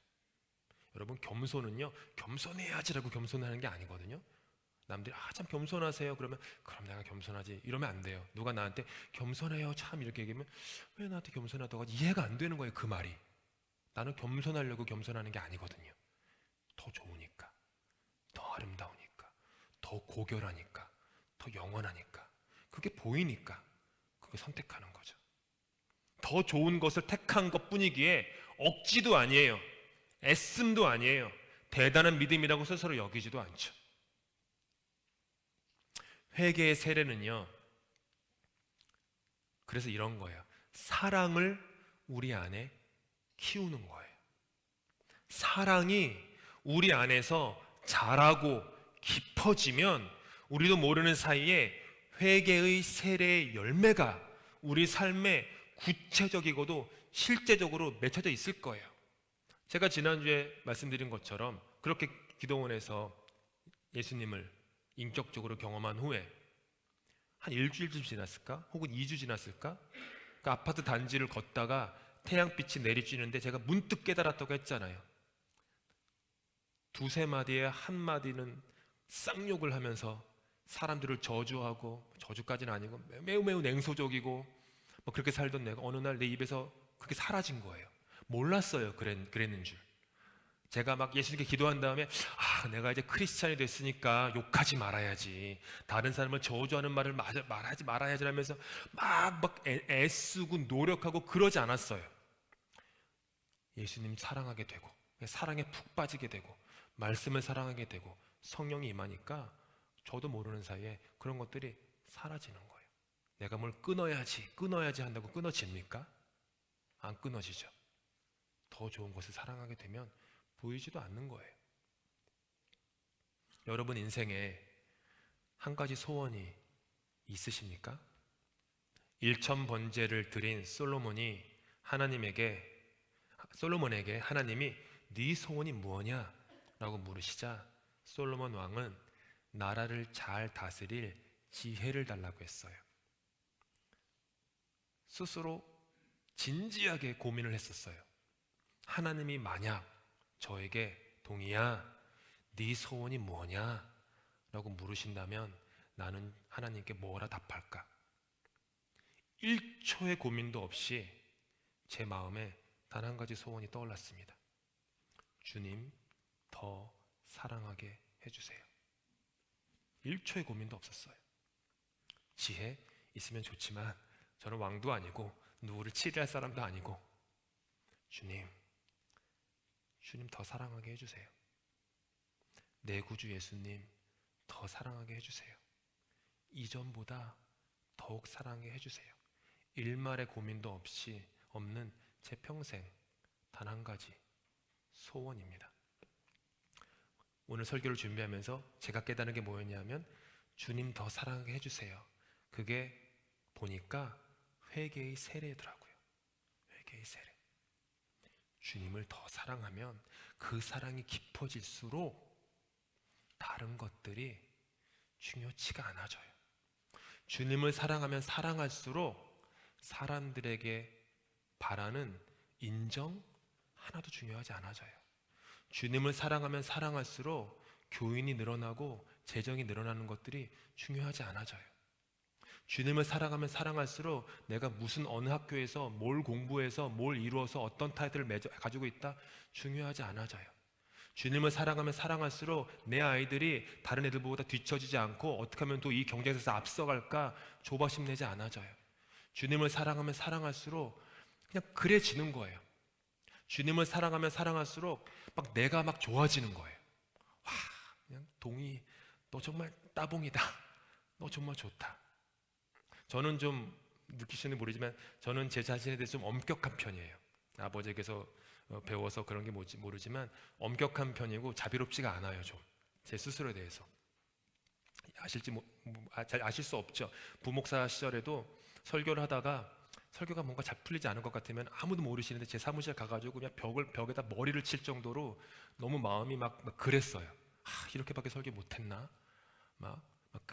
여러분, 겸손은요, 겸손해야지라고 겸손하는 게 아니거든요. 남들이 참 겸손하세요 그러면 그럼 내가 겸손하지 이러면 안 돼요. 누가 나한테 겸손해요 참 이렇게 얘기하면 왜 나한테 겸손하다고 하지? 이해가 안 되는 거예요. 그 말이. 나는 겸손하려고 겸손하는 게 아니거든요. 더 좋으니까, 더 아름다우니까, 더 고결하니까, 더 영원하니까, 그게 보이니까 그게 선택하는 거죠. 더 좋은 것을 택한 것 뿐이기에 억지도 아니에요. 애씀도 아니에요. 대단한 믿음이라고 스스로 여기지도 않죠. 회개의 세례는요, 그래서 이런 거예요. 사랑을 우리 안에 키우는 거예요. 사랑이 우리 안에서 자라고 깊어지면 우리도 모르는 사이에 회개의 세례의 열매가 우리 삶에 구체적이고도 실제적으로 맺혀져 있을 거예요. 제가 지난주에 말씀드린 것처럼 그렇게 기도원에서 예수님을 인격적으로 경험한 후에 한 일주일쯤 지났을까? 혹은 2주 지났을까? 그 아파트 단지를 걷다가 태양빛이 내리쬐는데 제가 문득 깨달았다고 했잖아요. 두세 마디에 한 마디는 쌍욕을 하면서 사람들을 저주하고, 저주까지는 아니고 매우 냉소적이고 뭐 그렇게 살던 내가 어느 날 내 입에서 그렇게 사라진 거예요. 몰랐어요. 그랬는 줄. 제가 막 예수님께 기도한 다음에 내가 이제 크리스찬이 됐으니까 욕하지 말아야지, 다른 사람을 저주하는 말을 말하지 말아야지 하면서 막 애쓰고 노력하고 그러지 않았어요. 예수님 사랑하게 되고 사랑에 푹 빠지게 되고 말씀을 사랑하게 되고 성령이 임하니까 저도 모르는 사이에 그런 것들이 사라지는 거예요. 내가 뭘 끊어야지 한다고 끊어집니까? 안 끊어지죠. 더 좋은 것을 사랑하게 되면 보이지도 않는 거예요. 여러분 인생에 한 가지 소원이 있으십니까? 일천번제를 드린 솔로몬에게 하나님이 네 소원이 무엇냐? 라고 물으시자 솔로몬 왕은 나라를 잘 다스릴 지혜를 달라고 했어요. 스스로 진지하게 고민을 했었어요. 하나님이 만약 저에게 동이야, 네 소원이 뭐냐? 라고 물으신다면 나는 하나님께 뭐라 답할까? 1초의 고민도 없이 제 마음에 단 한 가지 소원이 떠올랐습니다. 주님, 더 사랑하게 해주세요. 1초의 고민도 없었어요. 지혜 있으면 좋지만 저는 왕도 아니고 누구를 치리할 사람도 아니고 주님 더 사랑하게 해주세요. 내 구주 예수님 더 사랑하게 해주세요. 이전보다 더욱 사랑하게 해주세요. 일말의 고민도 없이 없는 제 평생 단 한 가지 소원입니다. 오늘 설교를 준비하면서 제가 깨달은 게 뭐였냐면 주님 더 사랑하게 해주세요. 그게 보니까 회개의 세례더라고요. 회개의 세례. 주님을 더 사랑하면 그 사랑이 깊어질수록 다른 것들이 중요치가 않아져요. 주님을 사랑하면 사랑할수록 사람들에게 바라는 인정 하나도 중요하지 않아져요. 주님을 사랑하면 사랑할수록 교인이 늘어나고 재정이 늘어나는 것들이 중요하지 않아져요. 주님을 사랑하면 사랑할수록 내가 무슨 어느 학교에서 뭘 공부해서 뭘 이루어서 어떤 타이틀을 가지고 있다 중요하지 않아져요. 주님을 사랑하면 사랑할수록 내 아이들이 다른 애들보다 뒤처지지 않고 어떻게 하면 또 이 경쟁에서 앞서갈까 조바심 내지 않아져요. 주님을 사랑하면 사랑할수록 그냥 그래지는 거예요. 주님을 사랑하면 사랑할수록 막 내가 막 좋아지는 거예요. 와, 그냥 동이 너 정말 따봉이다. 너 정말 좋다. 저는 좀 느끼시는지 모르지만 저는 제 자신에 대해서 좀 엄격한 편이에요. 아버지에게서 배워서 그런 게 모르지만 엄격한 편이고 자비롭지가 않아요. 좀 제 스스로에 대해서 잘 아실 수 없죠. 부목사 시절에도 설교를 하다가 설교가 뭔가 잘 풀리지 않은 것 같으면 아무도 모르시는데 제 사무실 가가지고 그냥 벽에다 머리를 칠 정도로 너무 마음이 막 그랬어요. 이렇게밖에 설교 못했나?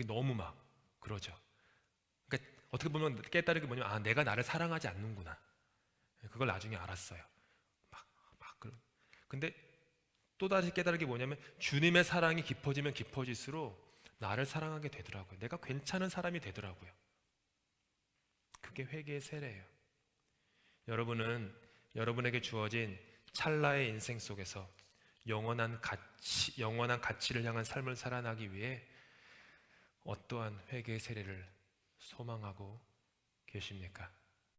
너무 그러죠. 그러니까 어떻게 보면 깨달은 게 뭐냐면 내가 나를 사랑하지 않는구나. 그걸 나중에 알았어요. 근데 또 다시 깨달은 게 뭐냐면 주님의 사랑이 깊어지면 깊어질수록 나를 사랑하게 되더라고요. 내가 괜찮은 사람이 되더라고요. 그게 회개의 세례예요. 여러분은 여러분에게 주어진 찰나의 인생 속에서 영원한 가치를 향한 삶을 살아나기 위해 어떠한 회개의 세례를 소망하고 계십니까?